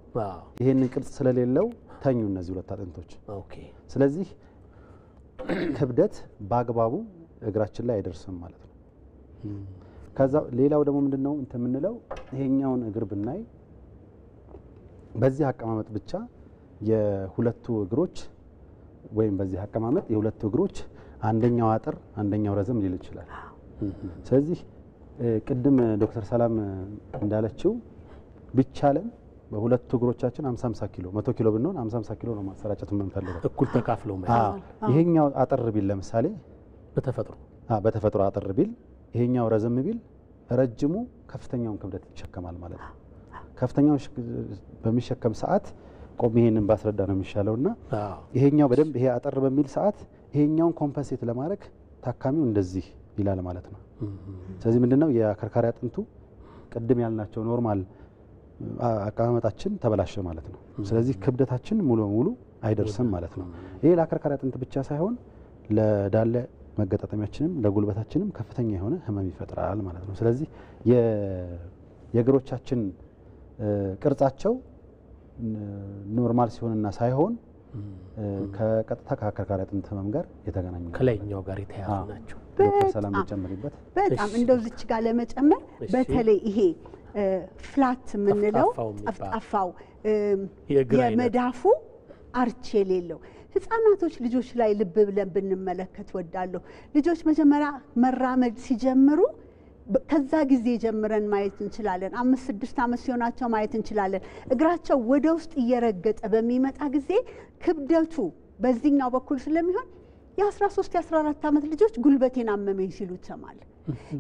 ይሄንን ቅርጽ ስለሌለው ተኙ እነዚህ ሁለት አጥንቶች። ስለዚህ ክብደት በአግባቡ እግራችን ላይ አይደርስም ማለት ነው። ከዛ ሌላው ደግሞ ምንድነው የምንለው ይሄኛውን እግር ብናይ በዚህ አቀማመጥ ብቻ የሁለቱ እግሮች ወይም በዚህ አቀማመጥ የሁለቱ እግሮች አንደኛው አጥር አንደኛው ረዘም ሊል ይችላል። ስለዚህ ቅድም ዶክተር ሰላም እንዳለችው ቢቻለን በሁለቱ እግሮቻችን 50 ኪሎ 100 ኪሎ ብንሆን 50 ኪሎ ነው ማሰራጨት የምንፈልገው እኩል ተካፍለው ማለት። ይሄኛው አጥር ቢል ለምሳሌ በተፈጥሮ አጥር ቢል ይሄኛው ረዘም ቢል ረጅሙ ከፍተኛውን ክብደት ይሸከማል ማለት ነው። ከፍተኛው በሚሸከም ሰዓት ቆም ይሄንን ባስረዳ ነው የሚሻለውና ይሄኛው በደንብ ይሄ አጠር በሚል ሰዓት ይሄኛውን ኮምፐንሴት ለማድረግ ታካሚው እንደዚህ ይላል ማለት ነው። ስለዚህ ምንድነው የአከርካሪ አጥንቱ ቅድም ያልናቸው ኖርማል አቀማመጣችን ተበላሸ ማለት ነው። ስለዚህ ክብደታችን ሙሉ በሙሉ አይደርስም ማለት ነው። ይሄ ለአከርካሪ አጥንት ብቻ ሳይሆን ለዳለ መገጣጠሚያችንም ለጉልበታችንም ከፍተኛ የሆነ ህመም ይፈጥራል ማለት ነው። ስለዚህ የእግሮቻችን ቅርጻቸው ኖርማል ሲሆንና ሳይሆን ከቀጥታ ከአከርካሪ አጥንት ህመም ጋር የተገናኙ ከላይኛው ጋር የተያያዙ ናቸው። ዶክተር ሰላም ይጨምርበት። በጣም እንደው ዝች ጋር ለመጨመር በተለይ ይሄ ፍላት የምንለው ጠፍጣፋው የመዳፉ አርች የሌለው ህፃናቶች ልጆች ላይ ልብ ብለን ብንመለከት ወዳለሁ። ልጆች መጀመሪያ መራመድ ሲጀምሩ ከዛ ጊዜ ጀምረን ማየት እንችላለን። 5-6 ዓመት ሲሆናቸው ማየት እንችላለን። እግራቸው ወደ ውስጥ እየረገጠ በሚመጣ ጊዜ ክብደቱ በዚህኛው በኩል ስለሚሆን የ13 የ14 ዓመት ልጆች ጉልበቴን አመመኝ ሲሉ እንሰማለን።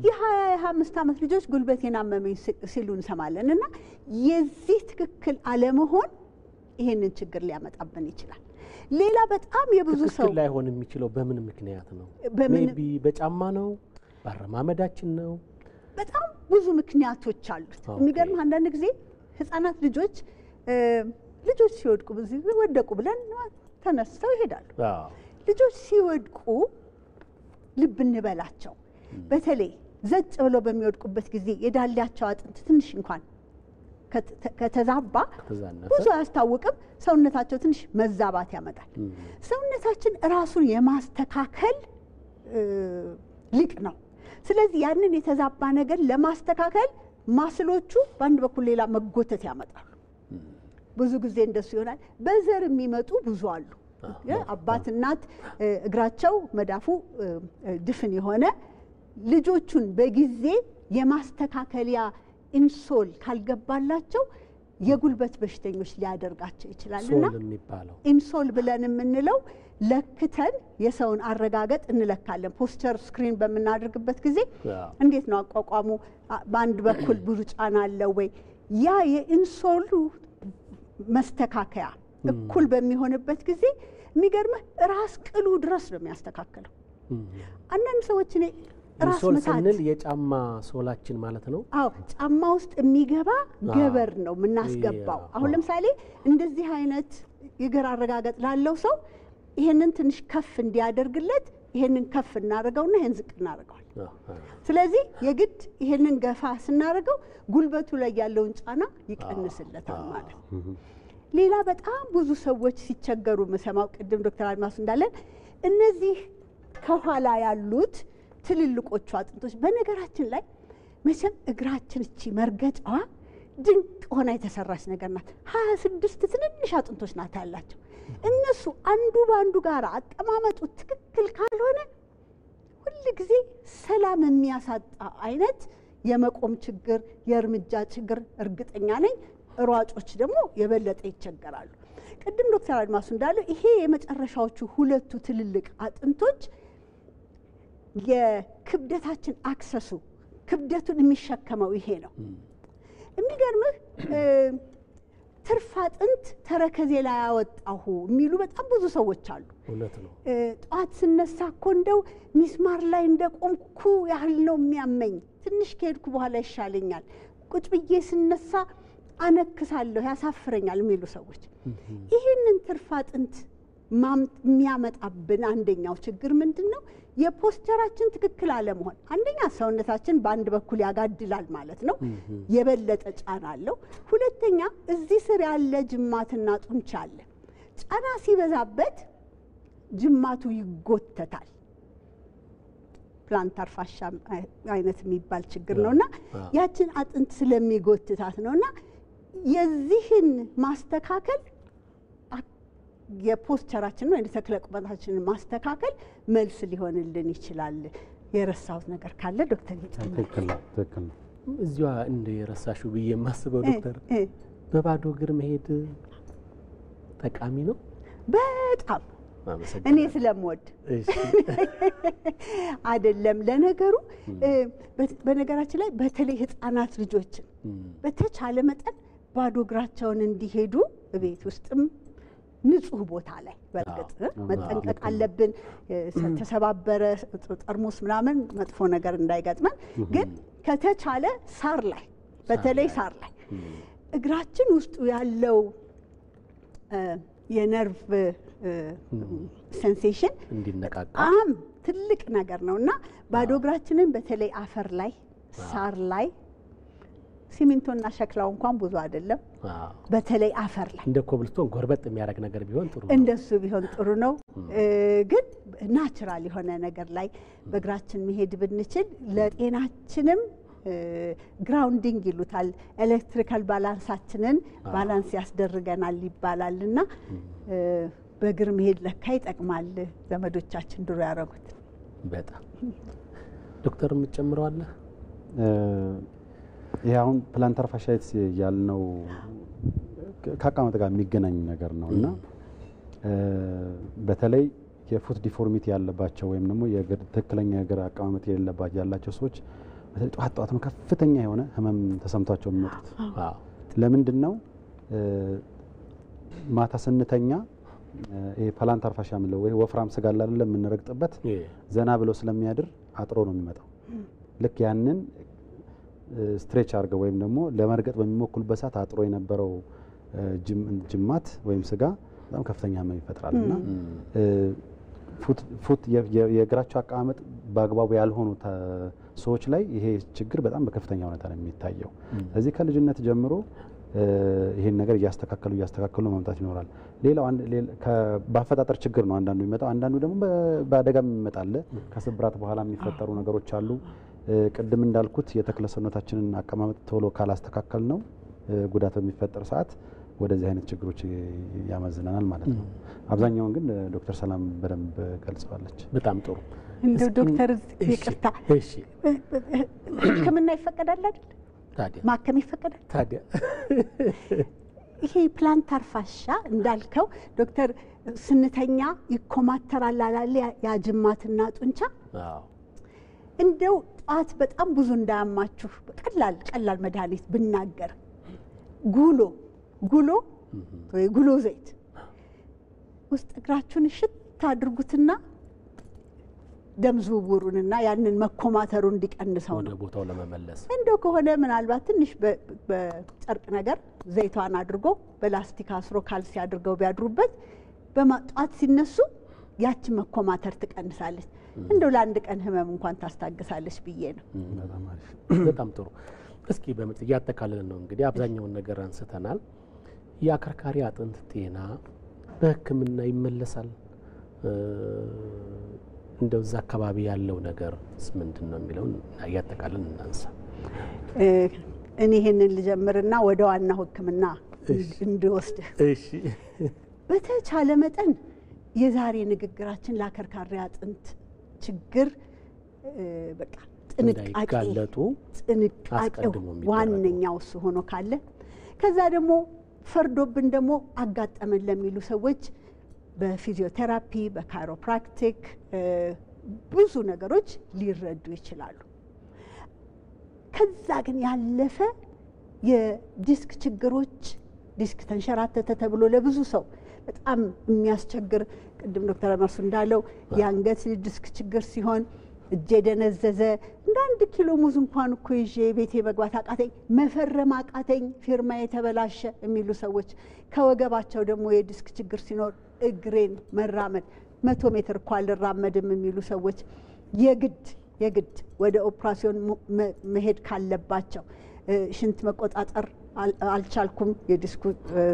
የ20-25 ዓመት ልጆች ጉልበቴን አመመኝ ሲሉ እንሰማለን። እና የዚህ ትክክል አለመሆን ይሄንን ችግር ሊያመጣብን ይችላል። ሌላ በጣም የብዙ ሰው ትክክል ላይሆን የሚችለው በምን ምክንያት ነው? ሜቢ በጫማ ነው፣ በአረማመዳችን ነው። በጣም ብዙ ምክንያቶች አሉት። የሚገርም አንዳንድ ጊዜ ህፃናት ልጆች ሲወድቁ ወደቁ ብለን ተነስተው ይሄዳሉ። ልጆች ሲወድቁ ልብ እንበላቸው። በተለይ ዘጭ ብለው በሚወድቁበት ጊዜ የዳሌያቸው አጥንት ትንሽ እንኳን ከተዛባ ብዙ አያስታውቅም። ሰውነታቸው ትንሽ መዛባት ያመጣል። ሰውነታችን ራሱን የማስተካከል ሊቅ ነው። ስለዚህ ያንን የተዛባ ነገር ለማስተካከል ማስሎቹ በአንድ በኩል ሌላ መጎተት ያመጣሉ። ብዙ ጊዜ እንደሱ ይሆናል። በዘር የሚመጡ ብዙ አሉ። አባት እናት እግራቸው መዳፉ ድፍን የሆነ ልጆቹን በጊዜ የማስተካከሊያ ኢንሶል ካልገባላቸው የጉልበት በሽተኞች ሊያደርጋቸው ይችላልና ሶል የሚባለው ኢንሶል ብለን የምንለው ለክተን የሰውን አረጋገጥ እንለካለን። ፖስቸር ስክሪን በምናደርግበት ጊዜ እንዴት ነው አቋቋሙ፣ በአንድ በኩል ብዙ ጫና አለው ወይ? ያ የኢንሶሉ መስተካከያ እኩል በሚሆንበት ጊዜ የሚገርምህ ራስ ቅሉ ድረስ ነው የሚያስተካክለው። አንዳንድ ሰዎች እኔ ራስ ሶል ምታት ስንል የጫማ ሶላችን ማለት ነው። አዎ ጫማ ውስጥ የሚገባ ገበር ነው የምናስገባው። አሁን ለምሳሌ እንደዚህ አይነት የእግር አረጋገጥ ላለው ሰው ይሄንን ትንሽ ከፍ እንዲያደርግለት ይሄንን ከፍ እናደርገውና ይሄን ዝቅ እናደርገዋል። ስለዚህ የግድ ይሄንን ገፋ ስናደርገው ጉልበቱ ላይ ያለውን ጫና ይቀንስለታል ማለት ነው። ሌላ በጣም ብዙ ሰዎች ሲቸገሩ መሰማው ቅድም ዶክተር አድማሱ እንዳለን እነዚህ ከኋላ ያሉት ትልልቆቹ አጥንቶች በነገራችን ላይ መቼም እግራችን እቺ መርገጫዋ ድንቅ ሆና የተሰራች ነገር ናት። 26 ትንንሽ አጥንቶች ናት ያላቸው። እነሱ አንዱ ባንዱ ጋር አቀማመጡ ትክክል ካልሆነ ሁሉ ጊዜ ሰላም የሚያሳጣ አይነት የመቆም ችግር፣ የእርምጃ ችግር እርግጠኛ ነኝ ሯጮች ደግሞ የበለጠ ይቸገራሉ። ቅድም ዶክተር አድማሱ እንዳለው ይሄ የመጨረሻዎቹ ሁለቱ ትልልቅ አጥንቶች የክብደታችን አክሰሱ ክብደቱን የሚሸከመው ይሄ ነው። የሚገርምህ ትርፍ አጥንት ተረከዜ ላይ ያወጣሁ የሚሉ በጣም ብዙ ሰዎች አሉ። እውነት ነው። ጠዋት ስነሳ እኮ እንደው ሚስማር ላይ እንደቆምኩ ያህል ነው የሚያመኝ፣ ትንሽ ከሄድኩ በኋላ ይሻለኛል፣ ቁጭ ብዬ ስነሳ አነክሳለሁ፣ ያሳፍረኛል የሚሉ ሰዎች ይህንን ትርፍ አጥንት የሚያመጣብን አንደኛው ችግር ምንድን ነው? የፖስቸራችን ትክክል አለመሆን። አንደኛ ሰውነታችን በአንድ በኩል ያጋድላል ማለት ነው፣ የበለጠ ጫና አለው። ሁለተኛ እዚህ ስር ያለ ጅማትና ጡንቻ አለ። ጫና ሲበዛበት ጅማቱ ይጎተታል። ፕላንታር ፋሻ አይነት የሚባል ችግር ነውና ያችን አጥንት ስለሚጎትታት ነውና የዚህን ማስተካከል የፖስቸራችን ነው ተክለ ቁመታችንን ማስተካከል መልስ ሊሆንልን ይችላል። የረሳሁት ነገር ካለ ዶክተር ይጨምራል። ትክክል ነው። እዚያ እንደ የረሳሽው ብዬ የማስበው ዶክተር በባዶ እግር መሄድ ጠቃሚ ነው በጣም እኔ ስለምወድ አይደለም። ለነገሩ በነገራችን ላይ በተለይ ህፃናት ልጆችን በተቻለ መጠን ባዶ እግራቸውን እንዲሄዱ ቤት ውስጥም ንጹህ ቦታ ላይ በርግጥ መጠንቀቅ አለብን። ተሰባበረ ጠርሙስ ምናምን መጥፎ ነገር እንዳይገጥመን፣ ግን ከተቻለ ሳር ላይ በተለይ ሳር ላይ እግራችን ውስጡ ያለው የነርቭ ሴንሴሽን በጣም ትልቅ ነገር ነው እና ባዶ እግራችንን በተለይ አፈር ላይ ሳር ላይ ሲሚንቶና ሸክላው እንኳን ብዙ አይደለም፣ በተለይ አፈር ላይ እንደ ኮብልስቶን ጎርበጥ የሚያደርግ ነገር ቢሆን ጥሩ ነው። እንደሱ ቢሆን ጥሩ ነው። ግን ናቹራል የሆነ ነገር ላይ በእግራችን መሄድ ብንችል ለጤናችንም ግራውንዲንግ ይሉታል፣ ኤሌክትሪካል ባላንሳችንን ባላንስ ያስደርገናል ይባላልና በእግር መሄድ ለካ ይጠቅማል። ዘመዶቻችን ድሮ ያደረጉት። በጣም ዶክተር የምትጨምረው አለ? ይሄ አሁን ፕላንታር ፋሻይትስ ያልነው ከአቀማመጥ ጋር የሚገናኝ ነገር ነው እና በተለይ የፉት ዲፎርሚቲ ያለባቸው ወይም ደግሞ ትክክለኛ የእግር አቀማመጥ የሌለባቸው ያላቸው ሰዎች በተለይ ጠዋት ጠዋት ነው ከፍተኛ የሆነ ህመም ተሰምቷቸው የሚመጡት። ለምንድን ነው? ማታ ስንተኛ ይሄ ፕላንታር ፋሻ የምንለው ወይ ወፍራም ስጋ አለ አይደል የምንረግጥበት ዘና ብሎ ስለሚያድር አጥሮ ነው የሚመጣው። ልክ ያንን ስትሬች አድርገው ወይም ደግሞ ለመርገጥ በሚሞክሉበት ሰዓት አጥሮ የነበረው ጅማት ወይም ስጋ በጣም ከፍተኛ ህመም ይፈጥራል እና ፉት የእግራቸው አቀማመጥ በአግባቡ ያልሆኑ ሰዎች ላይ ይሄ ችግር በጣም በከፍተኛ ሁኔታ ነው የሚታየው። ስለዚህ ከልጅነት ጀምሮ ይሄን ነገር እያስተካከሉ መምጣት ይኖራል። ሌላው በአፈጣጠር ችግር ነው አንዳንዱ የሚመጣው፣ አንዳንዱ ደግሞ በአደጋም ይመጣል። ከስብራት በኋላ የሚፈጠሩ ነገሮች አሉ። ቅድም እንዳልኩት የተክለ ሰውነታችንን አቀማመጥ ቶሎ ካላስተካከል ነው ጉዳት በሚፈጠር ሰዓት ወደዚህ አይነት ችግሮች ያመዝናናል ማለት ነው። አብዛኛውን ግን ዶክተር ሰላም በደንብ ገልጸዋለች። በጣም ጥሩ። እንደ ዶክተር ይቅርታ ሕክምና ይፈቀዳል አይደል? ማከም ይፈቀዳል ታዲያ ይሄ ፕላንታር ፋሻ እንዳልከው ዶክተር ስንተኛ ይኮማተራል አላለ ያጅማትና ጡንቻ እንደው ጧት በጣም ብዙ እንዳያማችሁ ቀላል መድኃኒት ብናገር ጉሎ ወይ ጉሎ ዘይት ውስጥ እግራችሁን ሽት አድርጉትና ደም ዝውውሩንና ያንን መኮማተሩ እንዲቀንሰው ነው ወደ ቦታው ለመመለስ እንደው ከሆነ ምናልባት ትንሽ በጨርቅ ነገር ዘይቷን አድርጎ በላስቲክ አስሮ ካልሲ አድርገው ቢያድሩበት በማጣት ሲነሱ ያቺ መኮማተር ትቀንሳለች እንደው ለአንድ ቀን ህመም እንኳን ታስታግሳለች ብዬ ነው በጣም ጥሩ እስኪ በመጽ ያጠቃልለን ነው እንግዲህ አብዛኛውን ነገር አንስተናል የአከርካሪ አጥንት ጤና በህክምና ይመለሳል እንደው እዛ አካባቢ ያለው ነገር ምንድነው የሚለው ያጠቃልለን እናንሳ እኔ ይሄንን ልጀምርና ወደ ዋናው ህክምና እንድወስድ እሺ በተቻለ መጠን የዛሬ ንግግራችን ለአከርካሪ አጥንት ችግር በቃ ጥንቃቄው ዋነኛው እሱ ሆኖ ካለ ከዛ ደግሞ ፈርዶብን ደግሞ አጋጠመን ለሚሉ ሰዎች በፊዚዮቴራፒ በካይሮፕራክቲክ ብዙ ነገሮች ሊረዱ ይችላሉ ከዛ ግን ያለፈ የዲስክ ችግሮች ዲስክ ተንሸራተተ ተብሎ ለብዙ ሰው በጣም የሚያስቸግር ቅድም ዶክተር መርሱ እንዳለው የአንገት ዲስክ ችግር ሲሆን እጄ ደነዘዘ እንደ 1 ኪሎ ሙዝ እንኳን እኮ ይዤ ቤቴ መግባት አቃተኝ መፈረም አቃተኝ ፊርማ የተበላሸ የሚሉ ሰዎች ከወገባቸው ደግሞ የዲስክ ችግር ሲኖር እግሬን መራመድ 100 ሜትር እንኳን አልራመድም የሚሉ ሰዎች የግድ ወደ ኦፕራሲዮን መሄድ ካለባቸው ሽንት መቆጣጠር አልቻልኩም የዲስኩ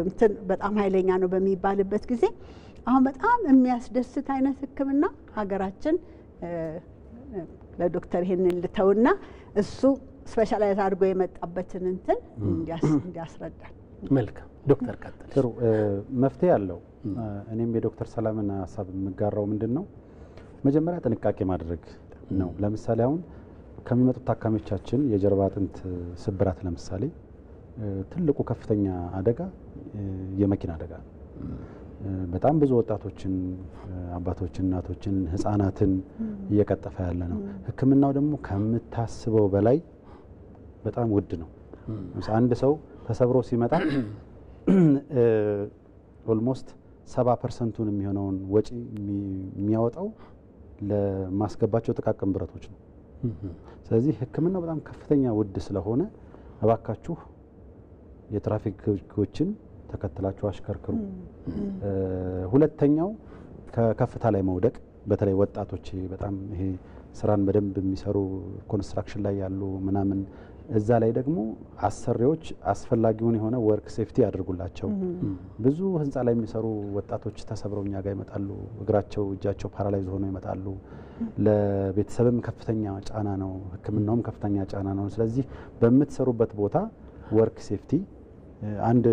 እንትን በጣም ኃይለኛ ነው በሚባልበት ጊዜ አሁን በጣም የሚያስደስት አይነት ህክምና ሀገራችን ለዶክተር ይሄንን ልተውና እሱ ስፔሻላይዝ አድርጎ የመጣበትን እንትን እንዲያስረዳል መልካም ዶክተር ቀጥል ጥሩ መፍትሄ አለው እኔም የዶክተር ሰላምን ሐሳብ የምጋራው ምንድነው መጀመሪያ ጥንቃቄ ማድረግ ነው ለምሳሌ አሁን ከሚመጡት ታካሚዎቻችን የጀርባ አጥንት ስብራት ለምሳሌ ትልቁ ከፍተኛ አደጋ የመኪና አደጋ በጣም ብዙ ወጣቶችን አባቶችን እናቶችን ህፃናትን እየቀጠፈ ያለ ነው ህክምናው ደግሞ ከምታስበው በላይ በጣም ውድ ነው አንድ ሰው ተሰብሮ ሲመጣ ኦልሞስት 70% የሚሆነውን ወጪ የሚያወጣው ለማስገባቸው ጥቃቅን ብረቶች ነው ስለዚህ ህክምናው በጣም ከፍተኛ ውድ ስለሆነ እባካችሁ የትራፊክ ህጎችን ተከትላችሁ አሽከርክሩ ሁለተኛው ከከፍታ ላይ መውደቅ በተለይ ወጣቶች በጣም ይሄ ስራን በደንብ የሚሰሩ ኮንስትራክሽን ላይ ያሉ ምናምን እዛ ላይ ደግሞ አሰሪዎች አስፈላጊውን የሆነ ወርክ ሴፍቲ ያድርጉላቸው ብዙ ህንጻ ላይ የሚሰሩ ወጣቶች ተሰብረው እኛ ጋር ይመጣሉ እግራቸው እጃቸው ፓራላይዝ ሆነው ይመጣሉ ለቤተሰብም ከፍተኛ ጫና ነው ህክምናውም ከፍተኛ ጫና ነው ስለዚህ በመትሰሩበት ቦታ ወርክ ሴፍቲ አንድ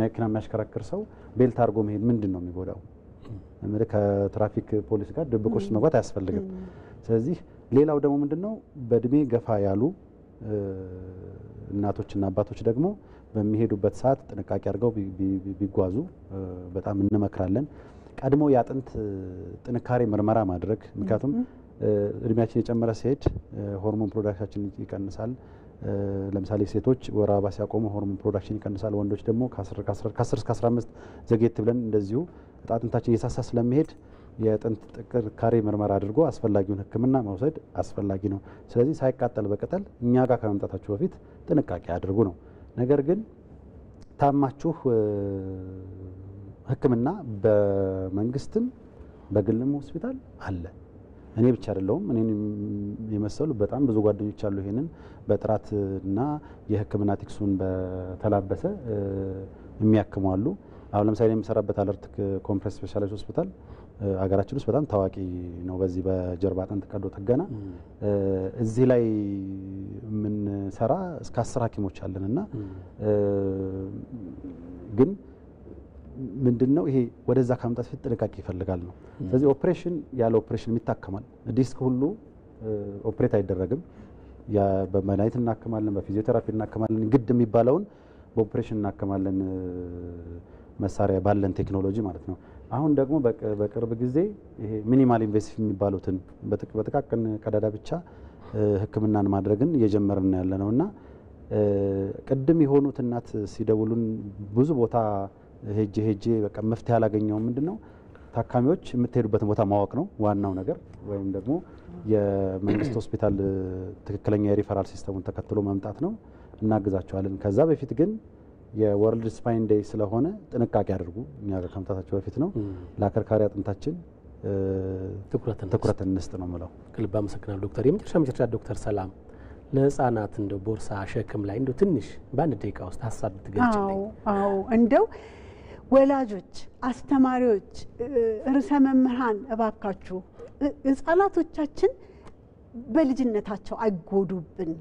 መኪና የሚያሽከራክር ሰው ቤልት አድርጎ መሄድ ምንድነው የሚጎዳው ከትራፊክ ፖሊስ ጋር ድብቆች መግባት አያስፈልግም ስለዚህ ሌላው ደግሞ ምንድነው በእድሜ ገፋ ያሉ እናቶችና አባቶች ደግሞ በሚሄዱበት ሰዓት ጥንቃቄ አድርገው ቢጓዙ በጣም እንመክራለን ቀድሞ ያጥንት ጥንካሬ ምርመራ ማድረግ ምክንያቱም እድሜያችን የጨመረ ሲሄድ ሆርሞን ፕሮዳክሽን ይቀንሳል ለምሳሌ ሴቶች ወር አበባ ሲያቆሙ ሆርሞን ፕሮዳክሽን ይቀንሳል ወንዶች ደግሞ ከ10 እስከ 15 ዘግየት ብለን እንደዚሁ አጥንታችን እየሳሳ ስለሚሄድ የጥንት ጥንካሬ ምርመራ አድርጎ አስፈላጊውን ህክምና መውሰድ አስፈላጊ ነው ስለዚህ ሳይቃጠል በቀጠል እኛ ጋር ከመምጣታችሁ በፊት ጥንቃቄ አድርጉ ነው ነገር ግን ታማችሁ ህክምና በመንግስትም በግልም ሆስፒታል አለ እኔ ብቻ አይደለሁም እኔን የመሰሉ በጣም ብዙ ጓደኞች አሉ ይሄንን በጥራትና የህክምና ቴክሱን በተላበሰ የሚያክሙ አሉ አሁን ለምሳሌ የምሰራበት አለርት ኮምፕሬስ ስፔሻላይዝ ሆስፒታል አገራችን ውስጥ በጣም ታዋቂ ነው በዚህ በጀርባ አጥንት ቀዶ ጥገና እዚህ ላይ ምን ሰራ እስከ 10 ሐኪሞች አለንና ግን ምንድነው ይሄ ወደዛ ካምጣት ፊት ጥንቃቄ ይፈልጋል ነው ስለዚህ ኦፕሬሽን ያለ ኦፕሬሽን የሚታከማል ዲስክ ሁሉ ኦፕሬት አይደረግም በመድኃኒት እናከማለን፣ በፊዚዮቴራፒ እናከማለን፣ ግድ የሚባለውን በኦፕሬሽን እናከማለን መሳሪያ ባለን ቴክኖሎጂ ማለት ነው። አሁን ደግሞ በቅርብ ጊዜ ይሄ ሚኒማል ኢንቬሲቭ የሚባሉትን በጥቃቅን ቀዳዳ ብቻ ህክምናን ማድረግን እየጀመርን ያለነውና ቅድም የሆኑት እናት ሲደውሉን ብዙ ቦታ ሄጄ በቃ መፍትሄ ያላገኘው ምንድነው ታካሚዎች የምትሄዱበትን ቦታ ማወቅ ነው ዋናው ነገር፣ ወይም ደግሞ የመንግስት ሆስፒታል ትክክለኛ የሪፈራል ሲስተሙን ተከትሎ መምጣት ነው። እናግዛቸዋለን። ከዛ በፊት ግን የወርልድ ስፓይን ዴይ ስለሆነ ጥንቃቄ አድርጉ። እኛ ጋር ከመምጣታቸው በፊት ነው። ለአከርካሪ አጥንታችን ትኩረት እንስጥ ነው የምለው። ከልብ አመሰግናለሁ ዶክተር። የመጨረሻ ዶክተር ሰላም ለህፃናት እንደው ቦርሳ ሸክም ላይ እንደው ትንሽ በአንድ ደቂቃ ውስጥ ሀሳብ ብትገልጭልኝ። አዎ እንደው ወላጆች፣ አስተማሪዎች፣ ርዕሰ መምህራን እባካችሁ ህፃናቶቻችን በልጅነታቸው አይጎዱብን።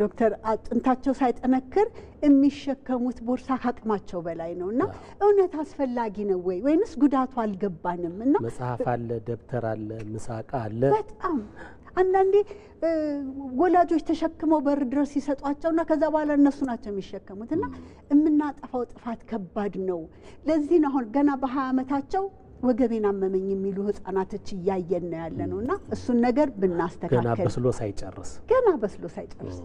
ዶክተር አጥንታቸው ሳይጠነክር የሚሸከሙት ቦርሳ ከአቅማቸው በላይ ነውና እውነት አስፈላጊ ነው ወይንስ ጉዳቱ አልገባንም? እና መጽሐፍ አለ፣ ደብተር አለ፣ ምሳቃ አለ። በጣም አንዳንዴ ወላጆች ተሸክመው በር ድረስ ሲሰጧቸውና ከዛ በኋላ እነሱ ናቸው የሚሸከሙትና የምናጠፋው ጥፋት ከባድ ነው። ለዚህ ነው አሁን ገና በ20 ዓመታቸው ወገቤን አመመኝ የሚሉ ህፃናቶች እያየን ነው ያለነውና እሱን ነገር ብናስተካከል ገና በስሎ ሳይጨርስ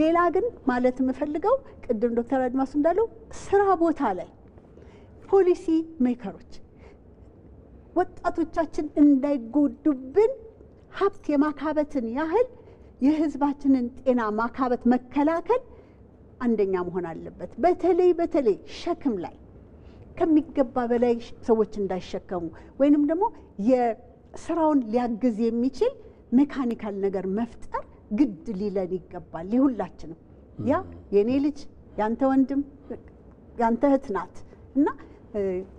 ሌላ ግን ማለት የምፈልገው ቅድም ዶክተር አድማሱ እንዳለው ስራ ቦታ ላይ ፖሊሲ ሜከሮች ወጣቶቻችን እንዳይጎዱብን ሀብት የማካበትን ያህል የህዝባችንን ጤና ማካበት መከላከል አንደኛ መሆን አለበት። በተለይ ሸክም ላይ ከሚገባ በላይ ሰዎች እንዳይሸከሙ ወይንም ደግሞ የስራውን ሊያግዝ የሚችል ሜካኒካል ነገር መፍጠር ግድ ሊለን ይገባል። ይሁላችንም ያ የኔ ልጅ ያንተ ወንድም ያንተ እህት ናት እና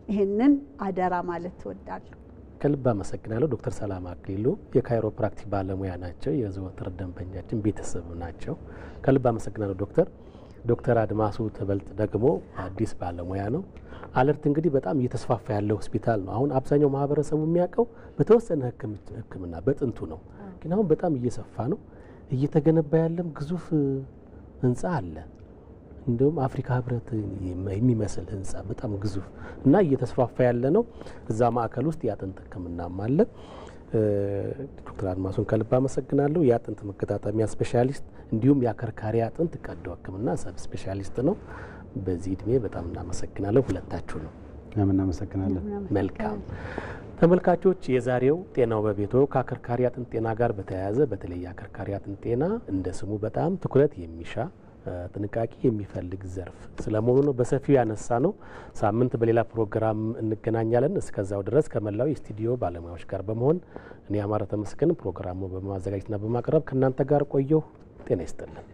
ይሄንን አደራ ማለት ተወዳለሁ። ከልብ አመሰግናለሁ። ዶክተር ሰላም አክሊሉ የካይሮፕራክቲክ ባለሙያ ናቸው። የዘወትር ደንበኛችን ቤተሰብ ናቸው። ከልብ አመሰግናለሁ ዶክተር አድማሱ ተበልጥ ደግሞ አዲስ ባለሙያ ነው። አለርት እንግዲህ በጣም እየተስፋፋ ያለ ሆስፒታል ነው። አሁን አብዛኛው ማህበረሰቡ የሚያውቀው በተወሰነ ህክምና በጥንቱ ነው። ግን አሁን በጣም እየሰፋ ነው። እየተገነባ ያለም ግዙፍ ህንጻ አለ። እንደውም አፍሪካ ህብረት የሚመስል ህንጻ በጣም ግዙፍ እና እየተስፋፋ ያለ ነው። እዛ ማዕከል ውስጥ የአጥንት ህክምናም አለ። ዶክተር አድማሱን ከልብ አመሰግናለሁ። የአጥንት መገጣጠሚያ ስፔሻሊስት እንዲሁም የአከርካሪ አጥንት ቀዶ ህክምና ሰብ ስፔሻሊስት ነው። በዚህ እድሜ በጣም እናመሰግናለሁ ሁለታችሁ ነው። እናመሰግናለን። መልካም ተመልካቾች፣ የዛሬው ጤናው በቤቶ ከአከርካሪ አጥንት ጤና ጋር በተያያዘ በተለይ የአከርካሪ አጥንት ጤና እንደ ስሙ በጣም ትኩረት የሚሻ ጥንቃቄ የሚፈልግ ዘርፍ ስለመሆኑ ነው በሰፊው ያነሳ ነው። ሳምንት በሌላ ፕሮግራም እንገናኛለን። እስከዛው ድረስ ከመላው የስቱዲዮ ባለሙያዎች ጋር በመሆን እኔ አማረ ተመስገን ፕሮግራሙ በማዘጋጀትና በማቅረብ ከእናንተ ጋር ቆየሁ። ጤና ይስጥልን።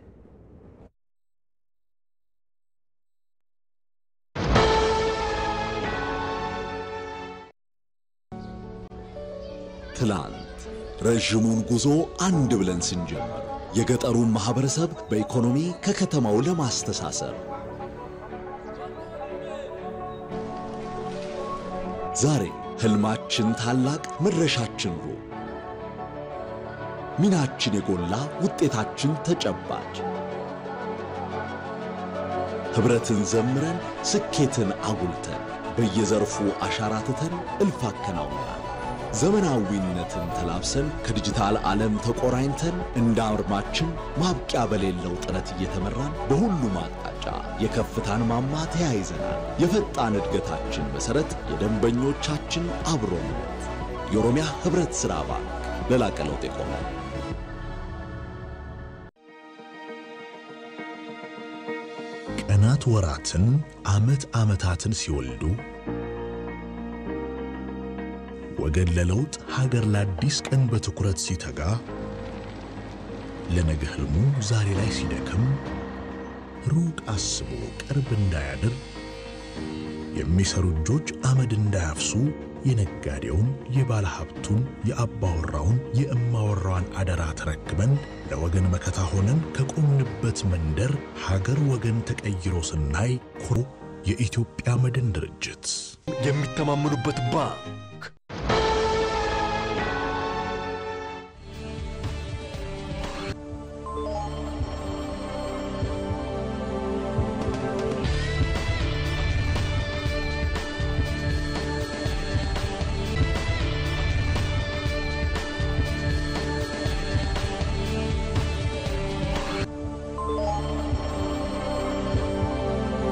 ትላንት ረዥሙን ጉዞ አንድ ብለን ስንጀምር የገጠሩን ማህበረሰብ በኢኮኖሚ ከከተማው ለማስተሳሰር ዛሬ ህልማችን ታላቅ መድረሻችን ሩቅ ሚናችን የጎላ ውጤታችን ተጨባጭ ህብረትን ዘምረን ስኬትን አጉልተን በየዘርፉ አሻራ ትተን እልፍ አከናውነናል። ዘመናዊነትን ተላብሰን ከዲጂታል ዓለም ተቆራኝተን እንደ አርማችን ማብቂያ በሌለው ጥረት እየተመራን በሁሉም አቅጣጫ የከፍታን ማማ ተያይዘናል። የፈጣን እድገታችን መሰረት የደንበኞቻችን አብሮነት የኦሮሚያ ህብረት ሥራ ባንክ ለላቀ ለውጥ የቆመ ቀናት ወራትን ዓመታትን ሲወልዱ ወገን ለለውጥ ሀገር ለአዲስ ቀን በትኩረት ሲተጋ ለነገ ህልሙ ዛሬ ላይ ሲደክም ሩቅ አስቦ ቅርብ እንዳያድር የሚሰሩ እጆች አመድ እንዳያፍሱ የነጋዴውን የባለ ሀብቱን የአባወራውን የእማወራዋን አደራ ተረክበን ለወገን መከታ ሆነን ከቆምንበት መንደር ሀገር ወገን ተቀይሮ ስናይ ኩሩ የኢትዮጵያ መድን ድርጅት የሚተማመኑበት ባንክ